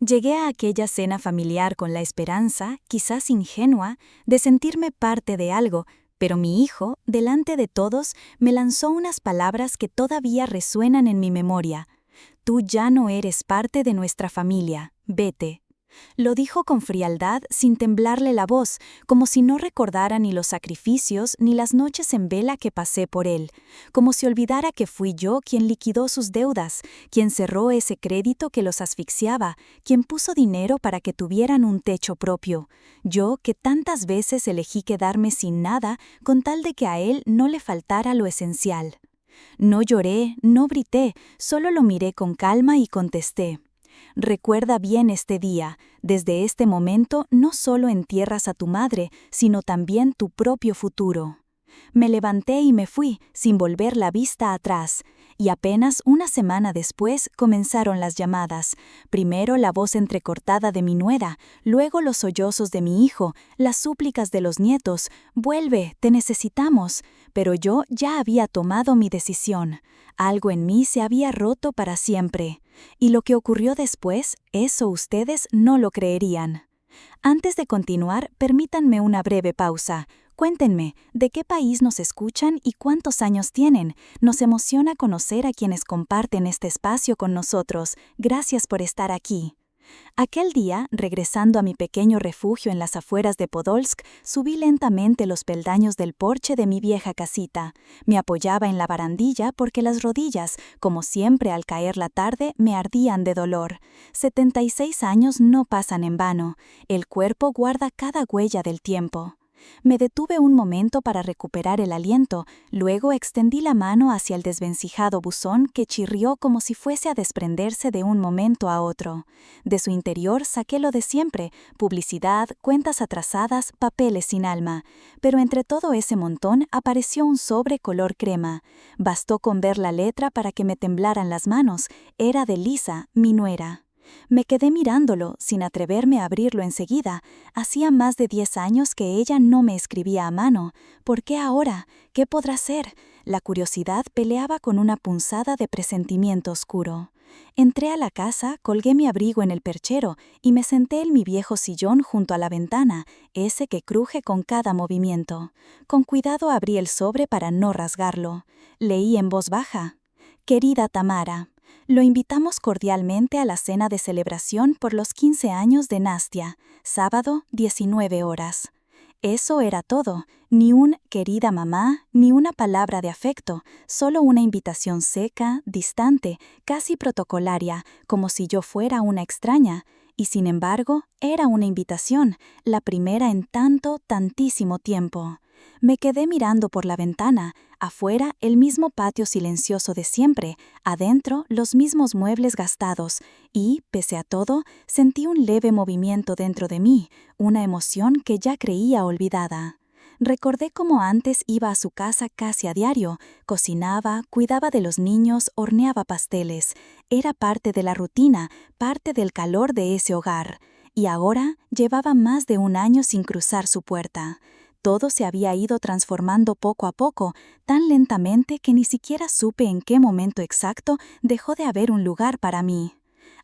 Llegué a aquella cena familiar con la esperanza, quizás ingenua, de sentirme parte de algo, pero mi hijo, delante de todos, me lanzó unas palabras que todavía resuenan en mi memoria. Tú ya no eres parte de nuestra familia, vete. Lo dijo con frialdad, sin temblarle la voz, como si no recordara ni los sacrificios ni las noches en vela que pasé por él, como si olvidara que fui yo quien liquidó sus deudas, quien cerró ese crédito que los asfixiaba, quien puso dinero para que tuvieran un techo propio. Yo, que tantas veces elegí quedarme sin nada con tal de que a él no le faltara lo esencial. No lloré, no grité, solo lo miré con calma y contesté. Recuerda bien este día, desde este momento no solo entierras a tu madre, sino también tu propio futuro. Me levanté y me fui, sin volver la vista atrás, y apenas una semana después comenzaron las llamadas, primero la voz entrecortada de mi nuera, luego los sollozos de mi hijo, las súplicas de los nietos, «Vuelve, te necesitamos», pero yo ya había tomado mi decisión. Algo en mí se había roto para siempre. Y lo que ocurrió después, eso ustedes no lo creerían. Antes de continuar, permítanme una breve pausa. Cuéntenme, ¿de qué país nos escuchan y cuántos años tienen? Nos emociona conocer a quienes comparten este espacio con nosotros. Gracias por estar aquí. Aquel día, regresando a mi pequeño refugio en las afueras de Podolsk, subí lentamente los peldaños del porche de mi vieja casita. Me apoyaba en la barandilla porque las rodillas, como siempre al caer la tarde, me ardían de dolor. 76 años no pasan en vano. El cuerpo guarda cada huella del tiempo. Me detuve un momento para recuperar el aliento, luego extendí la mano hacia el desvencijado buzón que chirrió como si fuese a desprenderse de un momento a otro. De su interior saqué lo de siempre, publicidad, cuentas atrasadas, papeles sin alma. Pero entre todo ese montón apareció un sobre color crema. Bastó con ver la letra para que me temblaran las manos. Era de Lisa, mi nuera. Me quedé mirándolo, sin atreverme a abrirlo enseguida. Hacía más de 10 años que ella no me escribía a mano. ¿Por qué ahora? ¿Qué podrá ser? La curiosidad peleaba con una punzada de presentimiento oscuro. Entré a la casa, colgué mi abrigo en el perchero y me senté en mi viejo sillón junto a la ventana, ese que cruje con cada movimiento. Con cuidado abrí el sobre para no rasgarlo. Leí en voz baja. Querida Tamara, lo invitamos cordialmente a la cena de celebración por los 15 años de Nastia, sábado, 19 horas. Eso era todo, ni un «querida mamá», ni una palabra de afecto, solo una invitación seca, distante, casi protocolaria, como si yo fuera una extraña. Y sin embargo, era una invitación, la primera en tantísimo tiempo. Me quedé mirando por la ventana, afuera el mismo patio silencioso de siempre, adentro los mismos muebles gastados, y, pese a todo, sentí un leve movimiento dentro de mí, una emoción que ya creía olvidada. Recordé cómo antes iba a su casa casi a diario, cocinaba, cuidaba de los niños, horneaba pasteles. Era parte de la rutina, parte del calor de ese hogar. Y ahora llevaba más de un año sin cruzar su puerta. Todo se había ido transformando poco a poco, tan lentamente que ni siquiera supe en qué momento exacto dejó de haber un lugar para mí.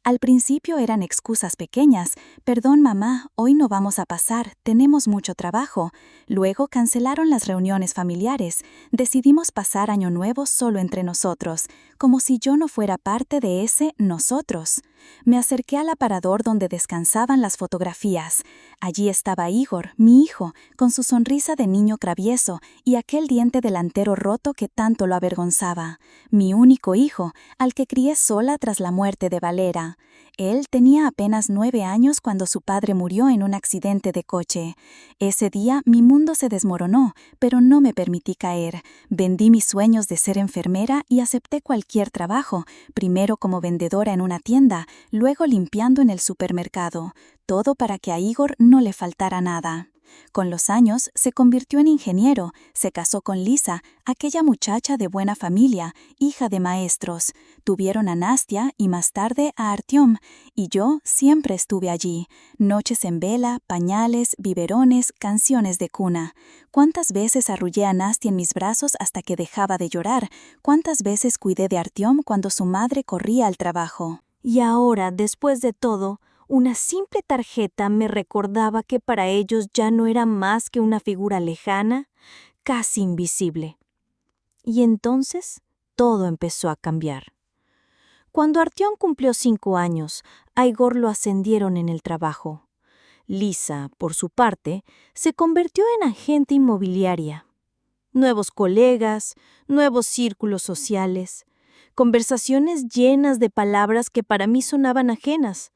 Al principio eran excusas pequeñas. «Perdón, mamá, hoy no vamos a pasar, tenemos mucho trabajo». Luego cancelaron las reuniones familiares. Decidimos pasar Año Nuevo solo entre nosotros, como si yo no fuera parte de ese nosotros. Me acerqué al aparador donde descansaban las fotografías. Allí estaba Igor, mi hijo, con su sonrisa de niño travieso y aquel diente delantero roto que tanto lo avergonzaba. Mi único hijo, al que crié sola tras la muerte de Valera. Él tenía apenas 9 años cuando su padre murió en un accidente de coche. Ese día mi mundo se desmoronó, pero no me permití caer. Vendí mis sueños de ser enfermera y acepté cualquier trabajo, primero como vendedora en una tienda, luego limpiando en el supermercado. Todo para que a Igor no le faltara nada. Con los años se convirtió en ingeniero, se casó con Lisa, aquella muchacha de buena familia, hija de maestros. Tuvieron a Nastia y más tarde a Artyom, y yo siempre estuve allí. Noches en vela, pañales, biberones, canciones de cuna. ¿Cuántas veces arrullé a Nastia en mis brazos hasta que dejaba de llorar? ¿Cuántas veces cuidé de Artyom cuando su madre corría al trabajo? Y ahora, después de todo, Una simple tarjeta me recordaba que para ellos ya no era más que una figura lejana, casi invisible. Y entonces todo empezó a cambiar. Cuando Artyom cumplió 5 años, a Igor lo ascendieron en el trabajo. Lisa, por su parte, se convirtió en agente inmobiliaria. Nuevos colegas, nuevos círculos sociales, conversaciones llenas de palabras que para mí sonaban ajenas.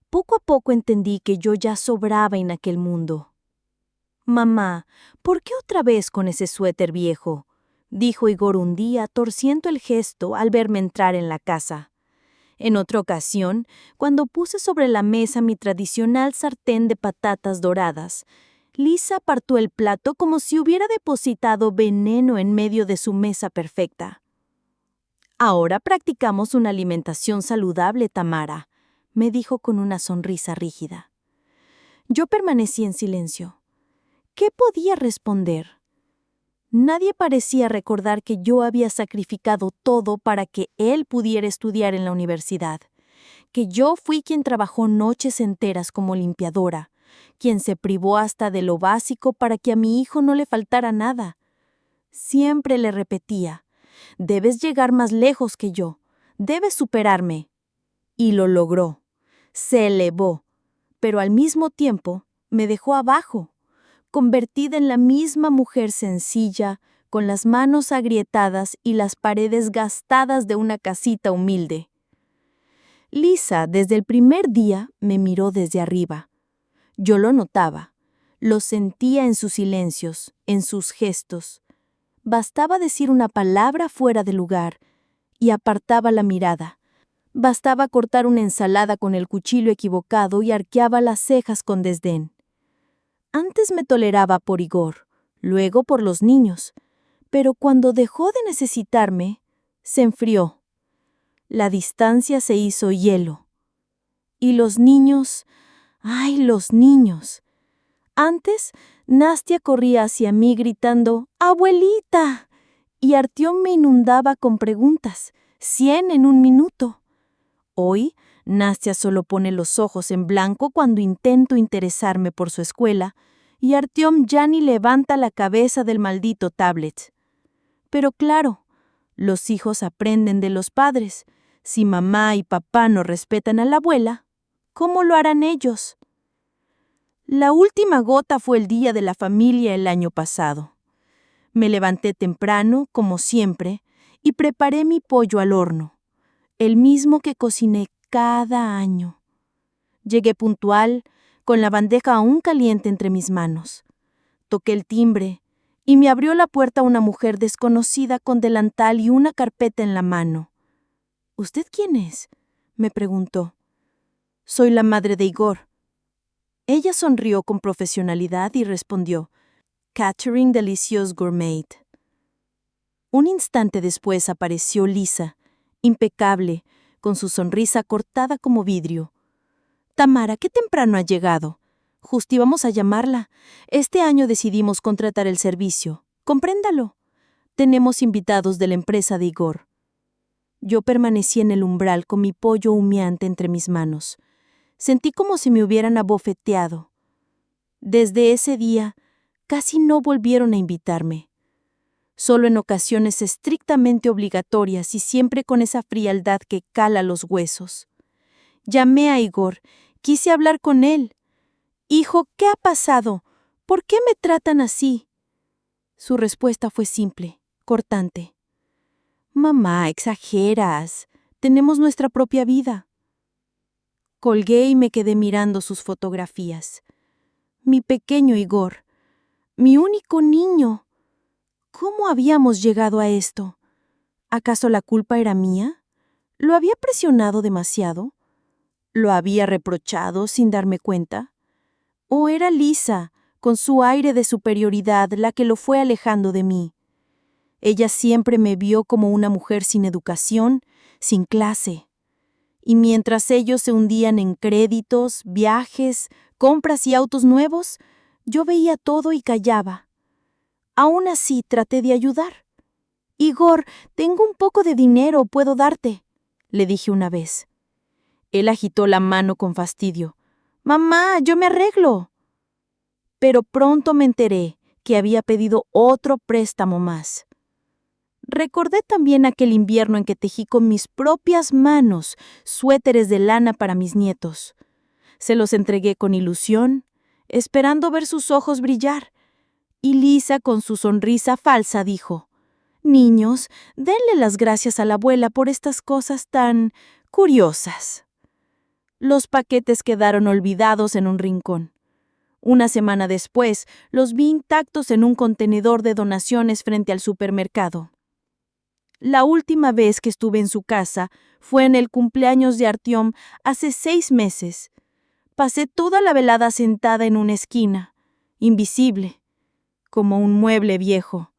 Poco a poco entendí que yo ya sobraba en aquel mundo. «Mamá, ¿por qué otra vez con ese suéter viejo?», dijo Igor un día, torciendo el gesto al verme entrar en la casa. En otra ocasión, cuando puse sobre la mesa mi tradicional sartén de patatas doradas, Lisa apartó el plato como si hubiera depositado veneno en medio de su mesa perfecta. «Ahora practicamos una alimentación saludable, Tamara», me dijo con una sonrisa rígida. Yo permanecí en silencio. ¿Qué podía responder? Nadie parecía recordar que yo había sacrificado todo para que él pudiera estudiar en la universidad, que yo fui quien trabajó noches enteras como limpiadora, quien se privó hasta de lo básico para que a mi hijo no le faltara nada. Siempre le repetía: «Debes llegar más lejos que yo, debes superarme». Y lo logró. Se elevó, pero al mismo tiempo me dejó abajo, convertida en la misma mujer sencilla, con las manos agrietadas y las paredes gastadas de una casita humilde. Lisa, desde el primer día, me miró desde arriba. Yo lo notaba, lo sentía en sus silencios, en sus gestos. Bastaba decir una palabra fuera de lugar y apartaba la mirada. Bastaba cortar una ensalada con el cuchillo equivocado y arqueaba las cejas con desdén. Antes me toleraba por Igor, luego por los niños, pero cuando dejó de necesitarme, se enfrió. La distancia se hizo hielo. Y los niños, ¡ay, los niños! Antes, Nastia corría hacia mí gritando: «¡Abuelita!», y Artyom me inundaba con preguntas, 100 en un minuto. Hoy, Nastia solo pone los ojos en blanco cuando intento interesarme por su escuela, y Artyom ya ni levanta la cabeza del maldito tablet. Pero claro, los hijos aprenden de los padres. Si mamá y papá no respetan a la abuela, ¿cómo lo harán ellos? La última gota fue el día de la familia el año pasado. Me levanté temprano, como siempre, y preparé mi pollo al horno, el mismo que cociné cada año. Llegué puntual, con la bandeja aún caliente entre mis manos. Toqué el timbre y me abrió la puerta una mujer desconocida con delantal y una carpeta en la mano. «¿Usted quién es?», me preguntó. «Soy la madre de Igor». Ella sonrió con profesionalidad y respondió: «Catherine Delicious Gourmet». Un instante después apareció Lisa, impecable, con su sonrisa cortada como vidrio. «Tamara, qué temprano ha llegado. Justo íbamos a llamarla. Este año decidimos contratar el servicio. Compréndalo. Tenemos invitados de la empresa de Igor». Yo permanecí en el umbral con mi pollo humeante entre mis manos. Sentí como si me hubieran abofeteado. Desde ese día, casi no volvieron a invitarme. Solo en ocasiones estrictamente obligatorias y siempre con esa frialdad que cala los huesos. Llamé a Igor, quise hablar con él. «Hijo, ¿qué ha pasado? ¿Por qué me tratan así?». Su respuesta fue simple, cortante: «Mamá, exageras. Tenemos nuestra propia vida». Colgué y me quedé mirando sus fotografías. Mi pequeño Igor, mi único niño. ¿Cómo habíamos llegado a esto? ¿Acaso la culpa era mía? ¿Lo había presionado demasiado? ¿Lo había reprochado sin darme cuenta? ¿O era Lisa, con su aire de superioridad, la que lo fue alejando de mí? Ella siempre me vio como una mujer sin educación, sin clase. Y mientras ellos se hundían en créditos, viajes, compras y autos nuevos, yo veía todo y callaba. Aún así traté de ayudar. «Igor, tengo un poco de dinero, puedo darte», le dije una vez. Él agitó la mano con fastidio. «Mamá, yo me arreglo». Pero pronto me enteré que había pedido otro préstamo más. Recordé también aquel invierno en que tejí con mis propias manos suéteres de lana para mis nietos. Se los entregué con ilusión, esperando ver sus ojos brillar. Y Lisa, con su sonrisa falsa, dijo: «Niños, denle las gracias a la abuela por estas cosas tan curiosas». Los paquetes quedaron olvidados en un rincón. Una semana después, los vi intactos en un contenedor de donaciones frente al supermercado. La última vez que estuve en su casa fue en el cumpleaños de Artyom hace 6 meses. Pasé toda la velada sentada en una esquina, invisible, como un mueble viejo.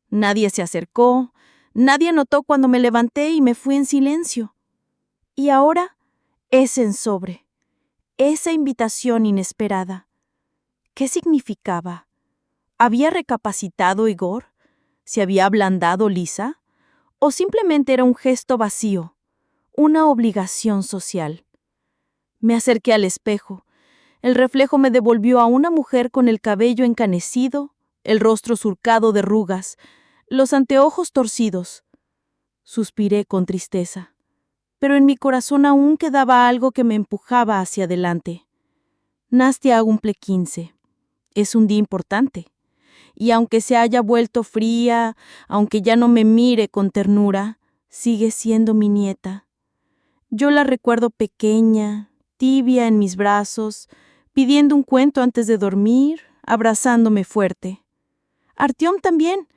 Nadie se acercó, nadie notó cuando me levanté y me fui en silencio. Y ahora, ese ensobre, esa invitación inesperada. ¿Qué significaba? ¿Había recapacitado Igor? ¿Se había ablandado Lisa? ¿O simplemente era un gesto vacío, una obligación social? Me acerqué al espejo. El reflejo me devolvió a una mujer con el cabello encanecido, el rostro surcado de arrugas, los anteojos torcidos. Suspiré con tristeza, pero en mi corazón aún quedaba algo que me empujaba hacia adelante. Nastia cumple 15. Es un día importante. Y aunque se haya vuelto fría, aunque ya no me mire con ternura, sigue siendo mi nieta. Yo la recuerdo pequeña, tibia en mis brazos, pidiendo un cuento antes de dormir, abrazándome fuerte. Artyom también,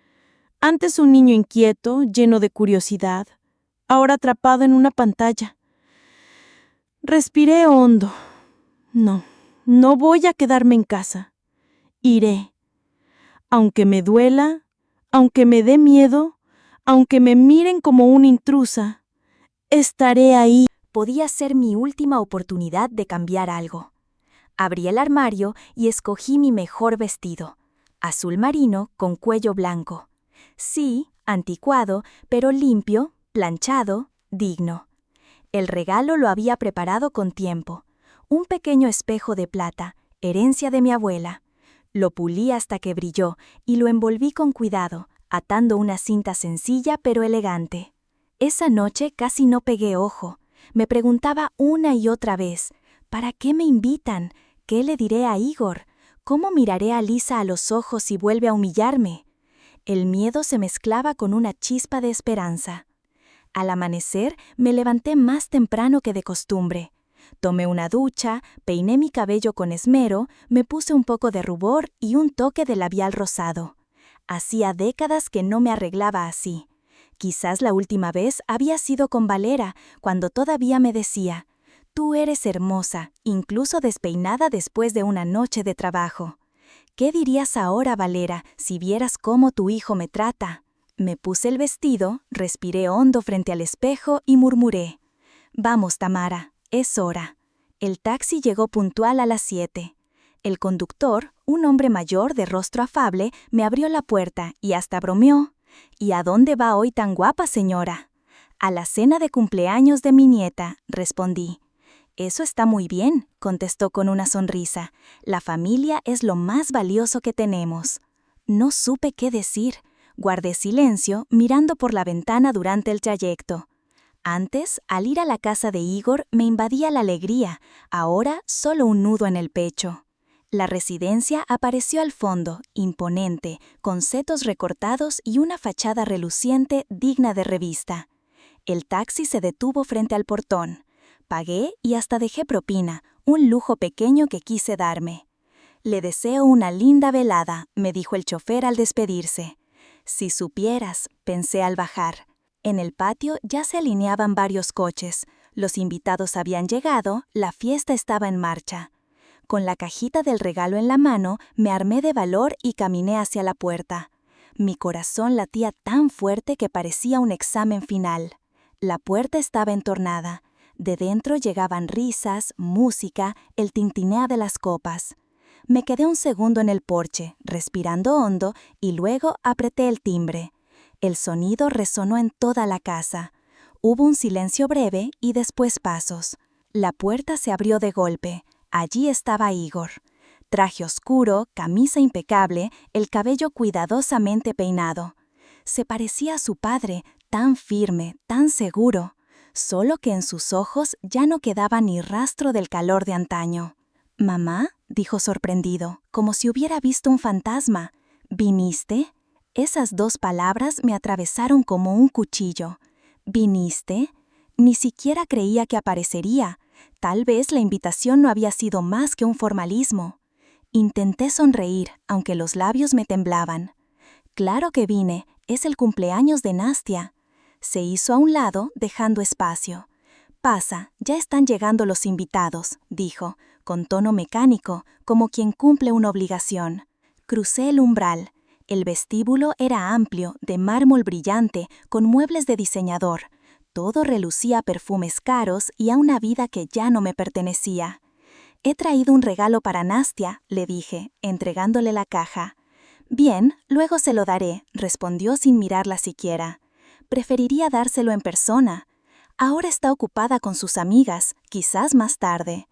antes un niño inquieto, lleno de curiosidad, ahora atrapado en una pantalla. Respiré hondo. No voy a quedarme en casa. Iré. Aunque me duela, aunque me dé miedo, aunque me miren como una intrusa, estaré ahí. Podía ser mi última oportunidad de cambiar algo. Abrí el armario y escogí mi mejor vestido, azul marino con cuello blanco. Sí, anticuado, pero limpio, planchado, digno. El regalo lo había preparado con tiempo. Un pequeño espejo de plata, herencia de mi abuela. Lo pulí hasta que brilló y lo envolví con cuidado, atando una cinta sencilla pero elegante. Esa noche casi no pegué ojo. Me preguntaba una y otra vez, ¿para qué me invitan? ¿Qué le diré a Igor? ¿Cómo miraré a Lisa a los ojos si vuelve a humillarme? El miedo se mezclaba con una chispa de esperanza. Al amanecer me levanté más temprano que de costumbre. Tomé una ducha, peiné mi cabello con esmero, me puse un poco de rubor y un toque de labial rosado. Hacía décadas que no me arreglaba así. Quizás la última vez había sido con Valera, cuando todavía me decía: «Tú eres hermosa, incluso despeinada después de una noche de trabajo». ¿Qué dirías ahora, Valera, si vieras cómo tu hijo me trata? Me puse el vestido, respiré hondo frente al espejo y murmuré: «Vamos, Tamara, es hora». El taxi llegó puntual a las 7. El conductor, un hombre mayor de rostro afable, me abrió la puerta y hasta bromeó: «¿Y a dónde va hoy tan guapa, señora?» «A la cena de cumpleaños de mi nieta», respondí. «Eso está muy bien», contestó con una sonrisa. «La familia es lo más valioso que tenemos». No supe qué decir. Guardé silencio, mirando por la ventana durante el trayecto. Antes, al ir a la casa de Igor, me invadía la alegría, ahora solo un nudo en el pecho. La residencia apareció al fondo, imponente, con setos recortados y una fachada reluciente digna de revista. El taxi se detuvo frente al portón. Pagué y hasta dejé propina, un lujo pequeño que quise darme. «Le deseo una linda velada», me dijo el chofer al despedirse. «Si supieras», pensé al bajar. En el patio ya se alineaban varios coches. Los invitados habían llegado, la fiesta estaba en marcha. Con la cajita del regalo en la mano, me armé de valor y caminé hacia la puerta. Mi corazón latía tan fuerte que parecía un examen final. La puerta estaba entornada. De dentro llegaban risas, música, el tintineo de las copas. Me quedé un segundo en el porche, respirando hondo, y luego apreté el timbre. El sonido resonó en toda la casa. Hubo un silencio breve y después pasos. La puerta se abrió de golpe. Allí estaba Igor. Traje oscuro, camisa impecable, el cabello cuidadosamente peinado. Se parecía a su padre, tan firme, tan seguro, solo que en sus ojos ya no quedaba ni rastro del calor de antaño. «¿Mamá?», dijo sorprendido, como si hubiera visto un fantasma. «¿Viniste?». Esas 2 palabras me atravesaron como un cuchillo. «¿Viniste?». Ni siquiera creía que aparecería. Tal vez la invitación no había sido más que un formalismo. Intenté sonreír, aunque los labios me temblaban. «Claro que vine, es el cumpleaños de Nastia». Se hizo a un lado, dejando espacio. «Pasa, ya están llegando los invitados», dijo, con tono mecánico, como quien cumple una obligación. Crucé el umbral. El vestíbulo era amplio, de mármol brillante, con muebles de diseñador. Todo relucía a perfumes caros y a una vida que ya no me pertenecía. «He traído un regalo para Nastia», le dije, entregándole la caja. «Bien, luego se lo daré», respondió sin mirarla siquiera. «Preferiría dárselo en persona. Ahora está ocupada con sus amigas, quizás más tarde».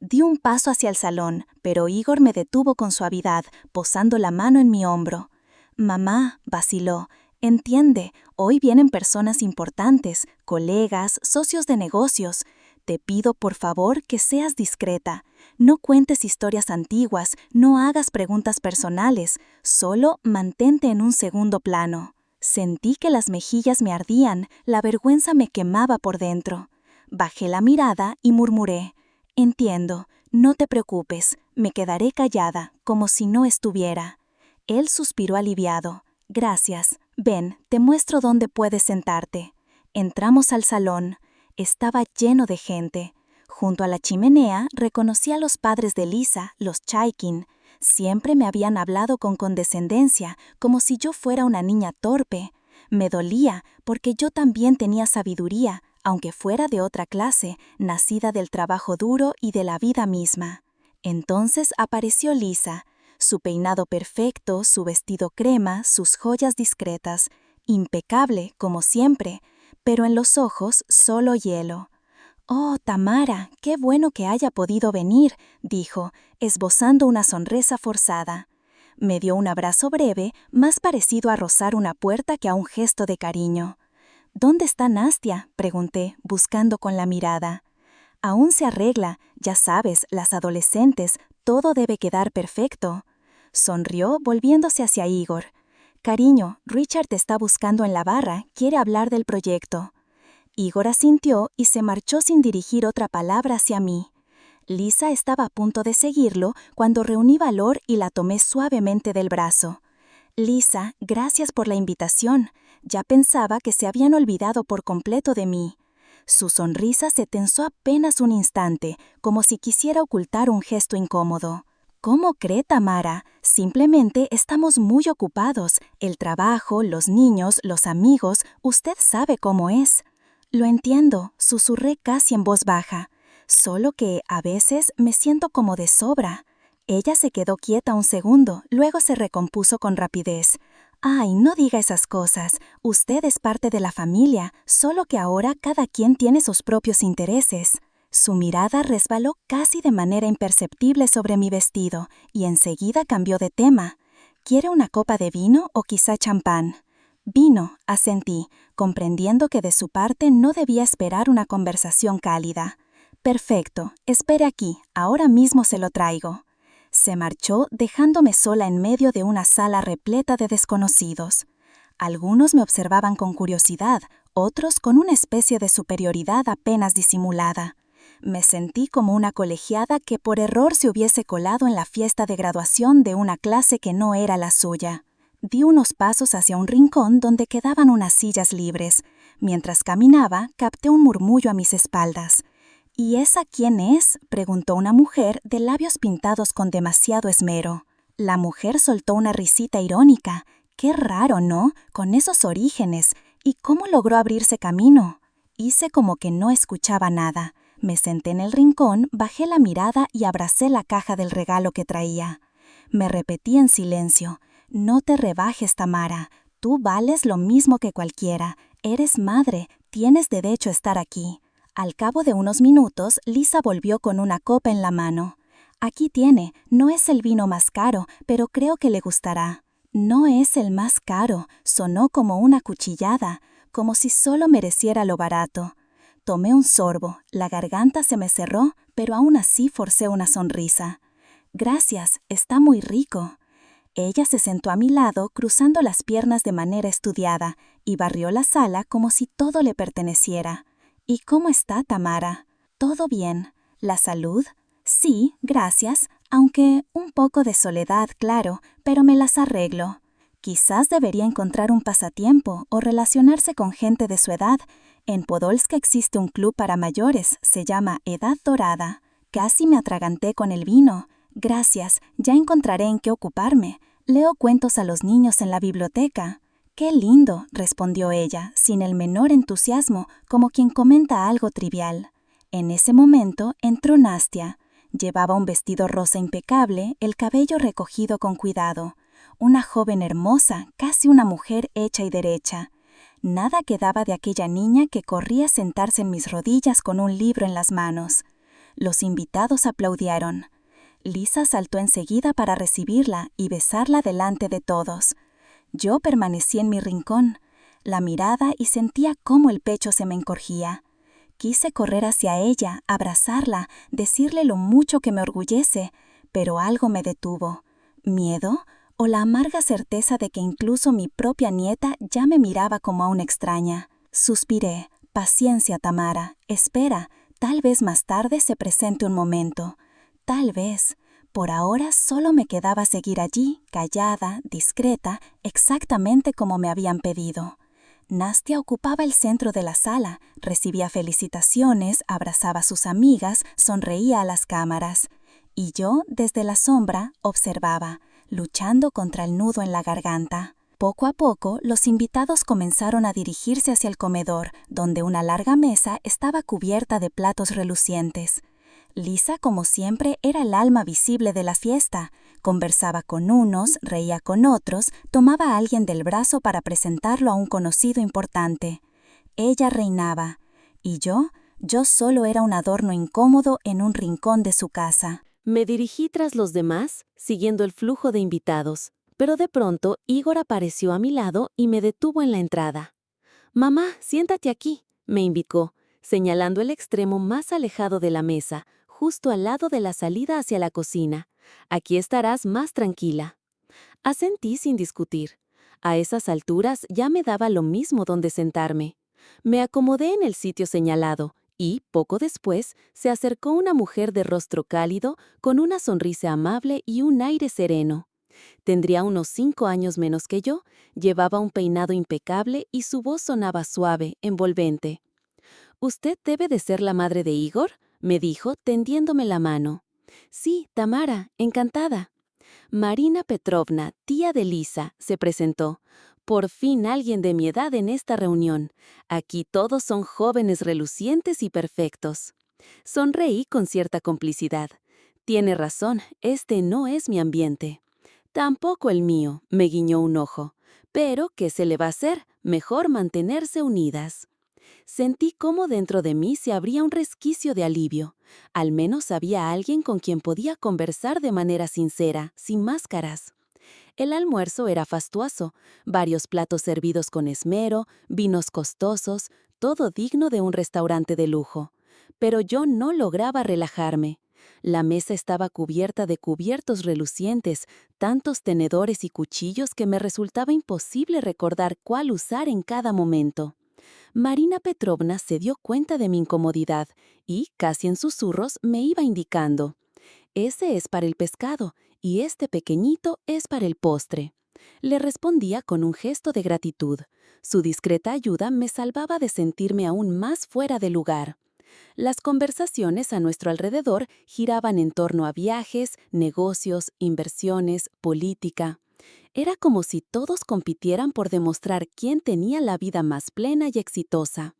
Di un paso hacia el salón, pero Igor me detuvo con suavidad, posando la mano en mi hombro. «Mamá», vaciló, «entiende, hoy vienen personas importantes, colegas, socios de negocios. Te pido, por favor, que seas discreta. No cuentes historias antiguas, no hagas preguntas personales, solo mantente en un segundo plano». Sentí que las mejillas me ardían, la vergüenza me quemaba por dentro. Bajé la mirada y murmuré: «Entiendo, no te preocupes, me quedaré callada, como si no estuviera». Él suspiró aliviado. «Gracias, ven, te muestro dónde puedes sentarte». Entramos al salón. Estaba lleno de gente. Junto a la chimenea reconocí a los padres de Lisa, los Chaikin. Siempre me habían hablado con condescendencia, como si yo fuera una niña torpe. Me dolía, porque yo también tenía sabiduría, aunque fuera de otra clase, nacida del trabajo duro y de la vida misma. Entonces apareció Lisa, su peinado perfecto, su vestido crema, sus joyas discretas, impecable, como siempre, pero en los ojos solo hielo. «Oh, Tamara, qué bueno que haya podido venir», dijo, esbozando una sonrisa forzada. Me dio un abrazo breve, más parecido a rozar una puerta que a un gesto de cariño. «¿Dónde está Nastia?», pregunté, buscando con la mirada. «Aún se arregla, ya sabes, las adolescentes, todo debe quedar perfecto». Sonrió, volviéndose hacia Igor. «Cariño, Richard te está buscando en la barra, quiere hablar del proyecto». Igor asintió y se marchó sin dirigir otra palabra hacia mí. Lisa estaba a punto de seguirlo cuando reuní valor y la tomé suavemente del brazo. «Lisa, gracias por la invitación. Ya pensaba que se habían olvidado por completo de mí». Su sonrisa se tensó apenas un instante, como si quisiera ocultar un gesto incómodo. «¿Cómo cree, Tamara? Simplemente estamos muy ocupados. El trabajo, los niños, los amigos, usted sabe cómo es». «Lo entiendo», susurré casi en voz baja. «Solo que, a veces, me siento como de sobra». Ella se quedó quieta un segundo, luego se recompuso con rapidez. «Ay, no diga esas cosas. Usted es parte de la familia, solo que ahora cada quien tiene sus propios intereses». Su mirada resbaló casi de manera imperceptible sobre mi vestido, y enseguida cambió de tema. «¿Quiere una copa de vino o quizá champán?» «Vino», asentí, comprendiendo que de su parte no debía esperar una conversación cálida. «Perfecto, espere aquí, ahora mismo se lo traigo». Se marchó, dejándome sola en medio de una sala repleta de desconocidos. Algunos me observaban con curiosidad, otros con una especie de superioridad apenas disimulada. Me sentí como una colegiada que por error se hubiese colado en la fiesta de graduación de una clase que no era la suya. Di unos pasos hacia un rincón donde quedaban unas sillas libres. Mientras caminaba, capté un murmullo a mis espaldas. «¿Y esa quién es?», preguntó una mujer de labios pintados con demasiado esmero. La mujer soltó una risita irónica. «Qué raro, ¿no? Con esos orígenes. ¿Y cómo logró abrirse camino?». Hice como que no escuchaba nada. Me senté en el rincón, bajé la mirada y abracé la caja del regalo que traía. Me repetí en silencio: «No te rebajes, Tamara. Tú vales lo mismo que cualquiera. Eres madre, tienes derecho a estar aquí». Al cabo de unos minutos, Lisa volvió con una copa en la mano. Aquí tiene, no es el vino más caro, pero creo que le gustará. No es el más caro, sonó como una cuchillada, como si solo mereciera lo barato. Tomé un sorbo, la garganta se me cerró, pero aún así forcé una sonrisa. Gracias, está muy rico. Ella se sentó a mi lado, cruzando las piernas de manera estudiada, y barrió la sala como si todo le perteneciera. ¿Y cómo está, Tamara? ¿Todo bien? ¿La salud? Sí, gracias, aunque un poco de soledad, claro, pero me las arreglo. Quizás debería encontrar un pasatiempo o relacionarse con gente de su edad. En Podolsk existe un club para mayores, se llama Edad Dorada. Casi me atraganté con el vino. Gracias, ya encontraré en qué ocuparme. Leo cuentos a los niños en la biblioteca. «Qué lindo», respondió ella, sin el menor entusiasmo, como quien comenta algo trivial. En ese momento entró Nastia. Llevaba un vestido rosa impecable, el cabello recogido con cuidado. Una joven hermosa, casi una mujer hecha y derecha. Nada quedaba de aquella niña que corría a sentarse en mis rodillas con un libro en las manos. Los invitados aplaudieron. Lisa saltó enseguida para recibirla y besarla delante de todos. Yo permanecí en mi rincón, la miraba y sentía cómo el pecho se me encorjía. Quise correr hacia ella, abrazarla, decirle lo mucho que me orgullece, pero algo me detuvo. ¿Miedo? ¿O la amarga certeza de que incluso mi propia nieta ya me miraba como a una extraña? Suspiré. Paciencia, Tamara. Espera, tal vez más tarde se presente un momento. Tal vez. Por ahora solo me quedaba seguir allí, callada, discreta, exactamente como me habían pedido. Nastia ocupaba el centro de la sala, recibía felicitaciones, abrazaba a sus amigas, sonreía a las cámaras. Y yo, desde la sombra, observaba, luchando contra el nudo en la garganta. Poco a poco, los invitados comenzaron a dirigirse hacia el comedor, donde una larga mesa estaba cubierta de platos relucientes. Lisa, como siempre, era el alma visible de la fiesta. Conversaba con unos, reía con otros, tomaba a alguien del brazo para presentarlo a un conocido importante. Ella reinaba. Y yo solo era un adorno incómodo en un rincón de su casa. Me dirigí tras los demás, siguiendo el flujo de invitados, pero de pronto Igor apareció a mi lado y me detuvo en la entrada. «Mamá, siéntate aquí», me indicó, señalando el extremo más alejado de la mesa, justo al lado de la salida hacia la cocina. «Aquí estarás más tranquila». Asentí sin discutir. A esas alturas ya me daba lo mismo donde sentarme. Me acomodé en el sitio señalado y, poco después, se acercó una mujer de rostro cálido, con una sonrisa amable y un aire sereno. Tendría unos 5 años menos que yo, llevaba un peinado impecable y su voz sonaba suave, envolvente. «¿Usted debe de ser la madre de Igor?», me dijo, tendiéndome la mano. «Sí, Tamara, encantada». «Marina Petrovna, tía de Lisa», se presentó. «Por fin alguien de mi edad en esta reunión. Aquí todos son jóvenes relucientes y perfectos». Sonreí con cierta complicidad. «Tiene razón, este no es mi ambiente». «Tampoco el mío», me guiñó un ojo. «Pero, ¿qué se le va a hacer? Mejor mantenerse unidas». Sentí cómo dentro de mí se abría un resquicio de alivio. Al menos había alguien con quien podía conversar de manera sincera, sin máscaras. El almuerzo era fastuoso, varios platos servidos con esmero, vinos costosos, todo digno de un restaurante de lujo. Pero yo no lograba relajarme. La mesa estaba cubierta de cubiertos relucientes, tantos tenedores y cuchillos que me resultaba imposible recordar cuál usar en cada momento. Marina Petrovna se dio cuenta de mi incomodidad y, casi en susurros, me iba indicando: «Ese es para el pescado y este pequeñito es para el postre». Le respondía con un gesto de gratitud. Su discreta ayuda me salvaba de sentirme aún más fuera de lugar. Las conversaciones a nuestro alrededor giraban en torno a viajes, negocios, inversiones, política. Era como si todos compitieran por demostrar quién tenía la vida más plena y exitosa.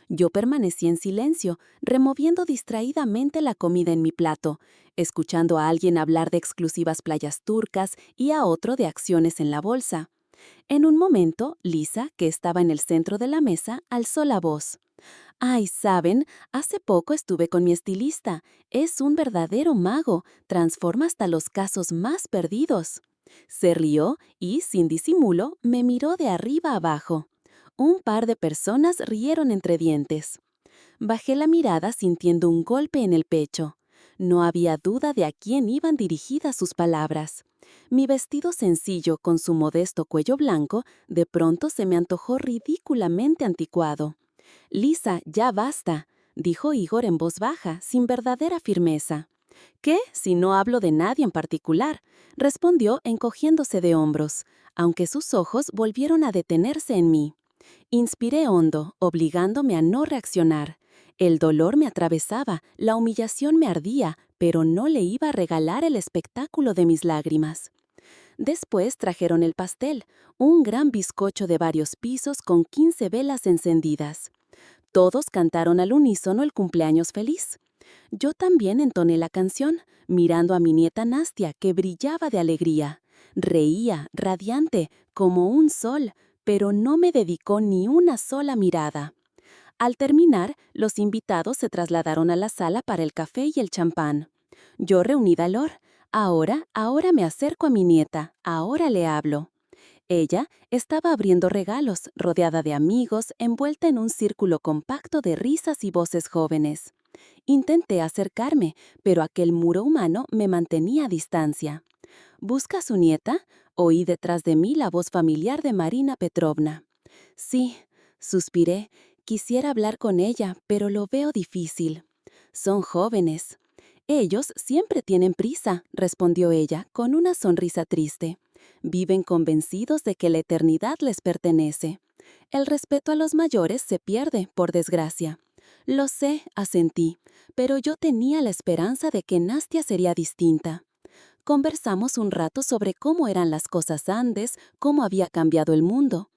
Yo permanecí en silencio, removiendo distraídamente la comida en mi plato, escuchando a alguien hablar de exclusivas playas turcas y a otro de acciones en la bolsa. En un momento, Lisa, que estaba en el centro de la mesa, alzó la voz. Ay, ¿saben? Hace poco estuve con mi estilista. Es un verdadero mago. Transforma hasta los casos más perdidos. Se rió y, sin disimulo, me miró de arriba abajo. Un par de personas rieron entre dientes. Bajé la mirada sintiendo un golpe en el pecho. No había duda de a quién iban dirigidas sus palabras. Mi vestido sencillo con su modesto cuello blanco de pronto se me antojó ridículamente anticuado. «Lisa, ya basta», dijo Igor en voz baja, sin verdadera firmeza. «¿Qué, si no hablo de nadie en particular?», respondió encogiéndose de hombros, aunque sus ojos volvieron a detenerse en mí. Inspiré hondo, obligándome a no reaccionar. El dolor me atravesaba, la humillación me ardía, pero no le iba a regalar el espectáculo de mis lágrimas. Después trajeron el pastel, un gran bizcocho de varios pisos con 15 velas encendidas. Todos cantaron al unísono el cumpleaños feliz. Yo también entoné la canción, mirando a mi nieta Nastia, que brillaba de alegría. Reía, radiante, como un sol, pero no me dedicó ni una sola mirada. Al terminar, los invitados se trasladaron a la sala para el café y el champán. Yo reuní valor. Ahora me acerco a mi nieta, ahora le hablo. Ella estaba abriendo regalos, rodeada de amigos, envuelta en un círculo compacto de risas y voces jóvenes. Intenté acercarme, pero aquel muro humano me mantenía a distancia. «¿Busca a su nieta?», oí detrás de mí la voz familiar de Marina Petrovna. «Sí», suspiré, «quisiera hablar con ella, pero lo veo difícil». «Son jóvenes». «Ellos siempre tienen prisa», respondió ella, con una sonrisa triste. «Viven convencidos de que la eternidad les pertenece. El respeto a los mayores se pierde, por desgracia». «Lo sé», asentí, pero yo tenía la esperanza de que Nastia sería distinta. Conversamos un rato sobre cómo eran las cosas antes, cómo había cambiado el mundo.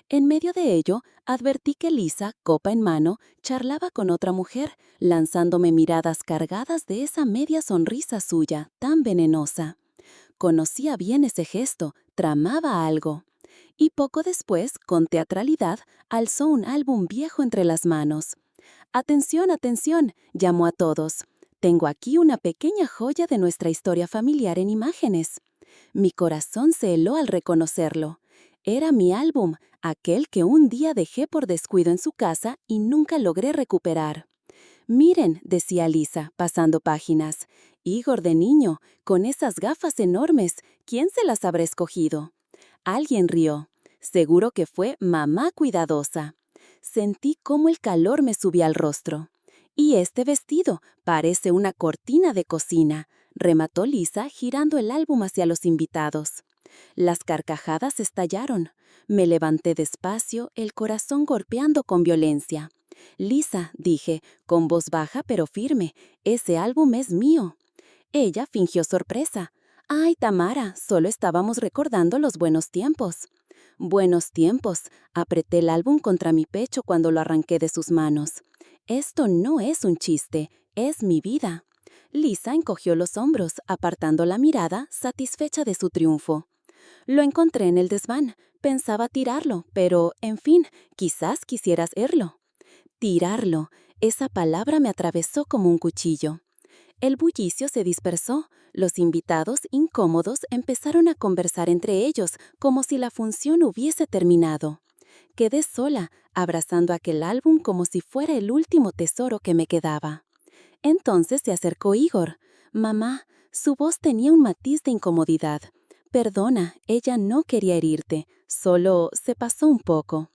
En medio de ello, advertí que Lisa, copa en mano, charlaba con otra mujer, lanzándome miradas cargadas de esa media sonrisa suya, tan venenosa. Conocía bien ese gesto, tramaba algo. Y poco después, con teatralidad, alzó un álbum viejo entre las manos. «Atención, atención», llamó a todos. «Tengo aquí una pequeña joya de nuestra historia familiar en imágenes». Mi corazón se heló al reconocerlo. Era mi álbum, aquel que un día dejé por descuido en su casa y nunca logré recuperar. «Miren», decía Lisa, pasando páginas. «Igor de niño, con esas gafas enormes, ¿quién se las habrá escogido?» Alguien rió. Seguro que fue mamá cuidadosa. Sentí cómo el calor me subía al rostro. «Y este vestido parece una cortina de cocina», remató Lisa girando el álbum hacia los invitados. Las carcajadas estallaron. Me levanté despacio, el corazón golpeando con violencia. «Lisa», dije, con voz baja pero firme, «ese álbum es mío». Ella fingió sorpresa. «Ay, Tamara, solo estábamos recordando los buenos tiempos». «Buenos tiempos», apreté el álbum contra mi pecho cuando lo arranqué de sus manos. «Esto no es un chiste, es mi vida». Lisa encogió los hombros, apartando la mirada, satisfecha de su triunfo. «Lo encontré en el desván. Pensaba tirarlo, pero, en fin, quizás quisieras verlo». Tirarlo. Esa palabra me atravesó como un cuchillo. El bullicio se dispersó. Los invitados, incómodos, empezaron a conversar entre ellos, como si la función hubiese terminado. Quedé sola, abrazando aquel álbum como si fuera el último tesoro que me quedaba. Entonces se acercó Igor. «Mamá», su voz tenía un matiz de incomodidad. «Perdona, ella no quería herirte, solo se pasó un poco».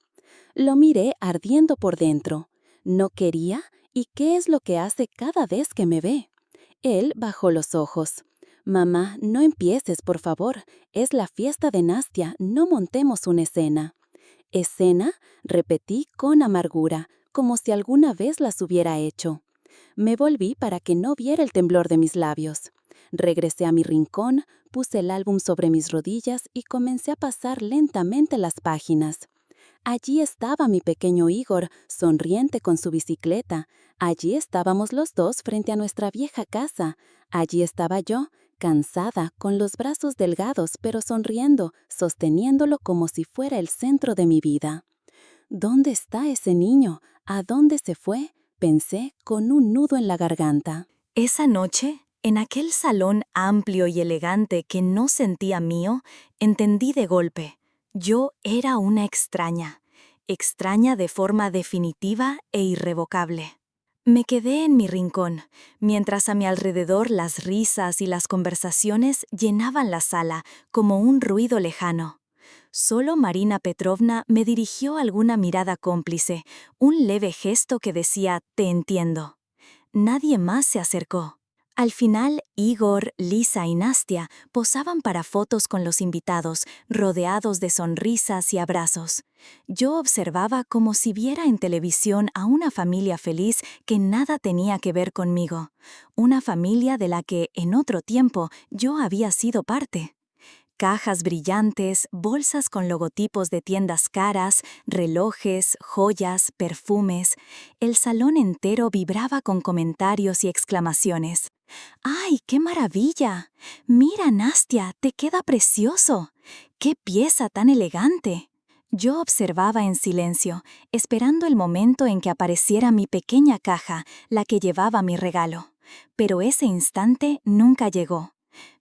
Lo miré ardiendo por dentro. ¿No quería? ¿Y qué es lo que hace cada vez que me ve? Él bajó los ojos. «Mamá, no empieces, por favor. Es la fiesta de Nastia, no montemos una escena». «¿Escena?», repetí con amargura, como si alguna vez las hubiera hecho. Me volví para que no viera el temblor de mis labios. Regresé a mi rincón, puse el álbum sobre mis rodillas y comencé a pasar lentamente las páginas. Allí estaba mi pequeño Igor, sonriente con su bicicleta. Allí estábamos los dos frente a nuestra vieja casa. Allí estaba yo, cansada, con los brazos delgados, pero sonriendo, sosteniéndolo como si fuera el centro de mi vida. ¿Dónde está ese niño? ¿A dónde se fue? Pensé con un nudo en la garganta. Esa noche, en aquel salón amplio y elegante que no sentía mío, entendí de golpe. Yo era una extraña. Extraña de forma definitiva e irrevocable. Me quedé en mi rincón, mientras a mi alrededor las risas y las conversaciones llenaban la sala como un ruido lejano. Solo Marina Petrovna me dirigió alguna mirada cómplice, un leve gesto que decía «te entiendo». Nadie más se acercó. Al final, Igor, Lisa y Nastia posaban para fotos con los invitados, rodeados de sonrisas y abrazos. Yo observaba como si viera en televisión a una familia feliz que nada tenía que ver conmigo. Una familia de la que, en otro tiempo, yo había sido parte. Cajas brillantes, bolsas con logotipos de tiendas caras, relojes, joyas, perfumes. El salón entero vibraba con comentarios y exclamaciones. ¡Ay, qué maravilla! Mira, Nastia, te queda precioso. ¡Qué pieza tan elegante! Yo observaba en silencio, esperando el momento en que apareciera mi pequeña caja, la que llevaba mi regalo. Pero ese instante nunca llegó.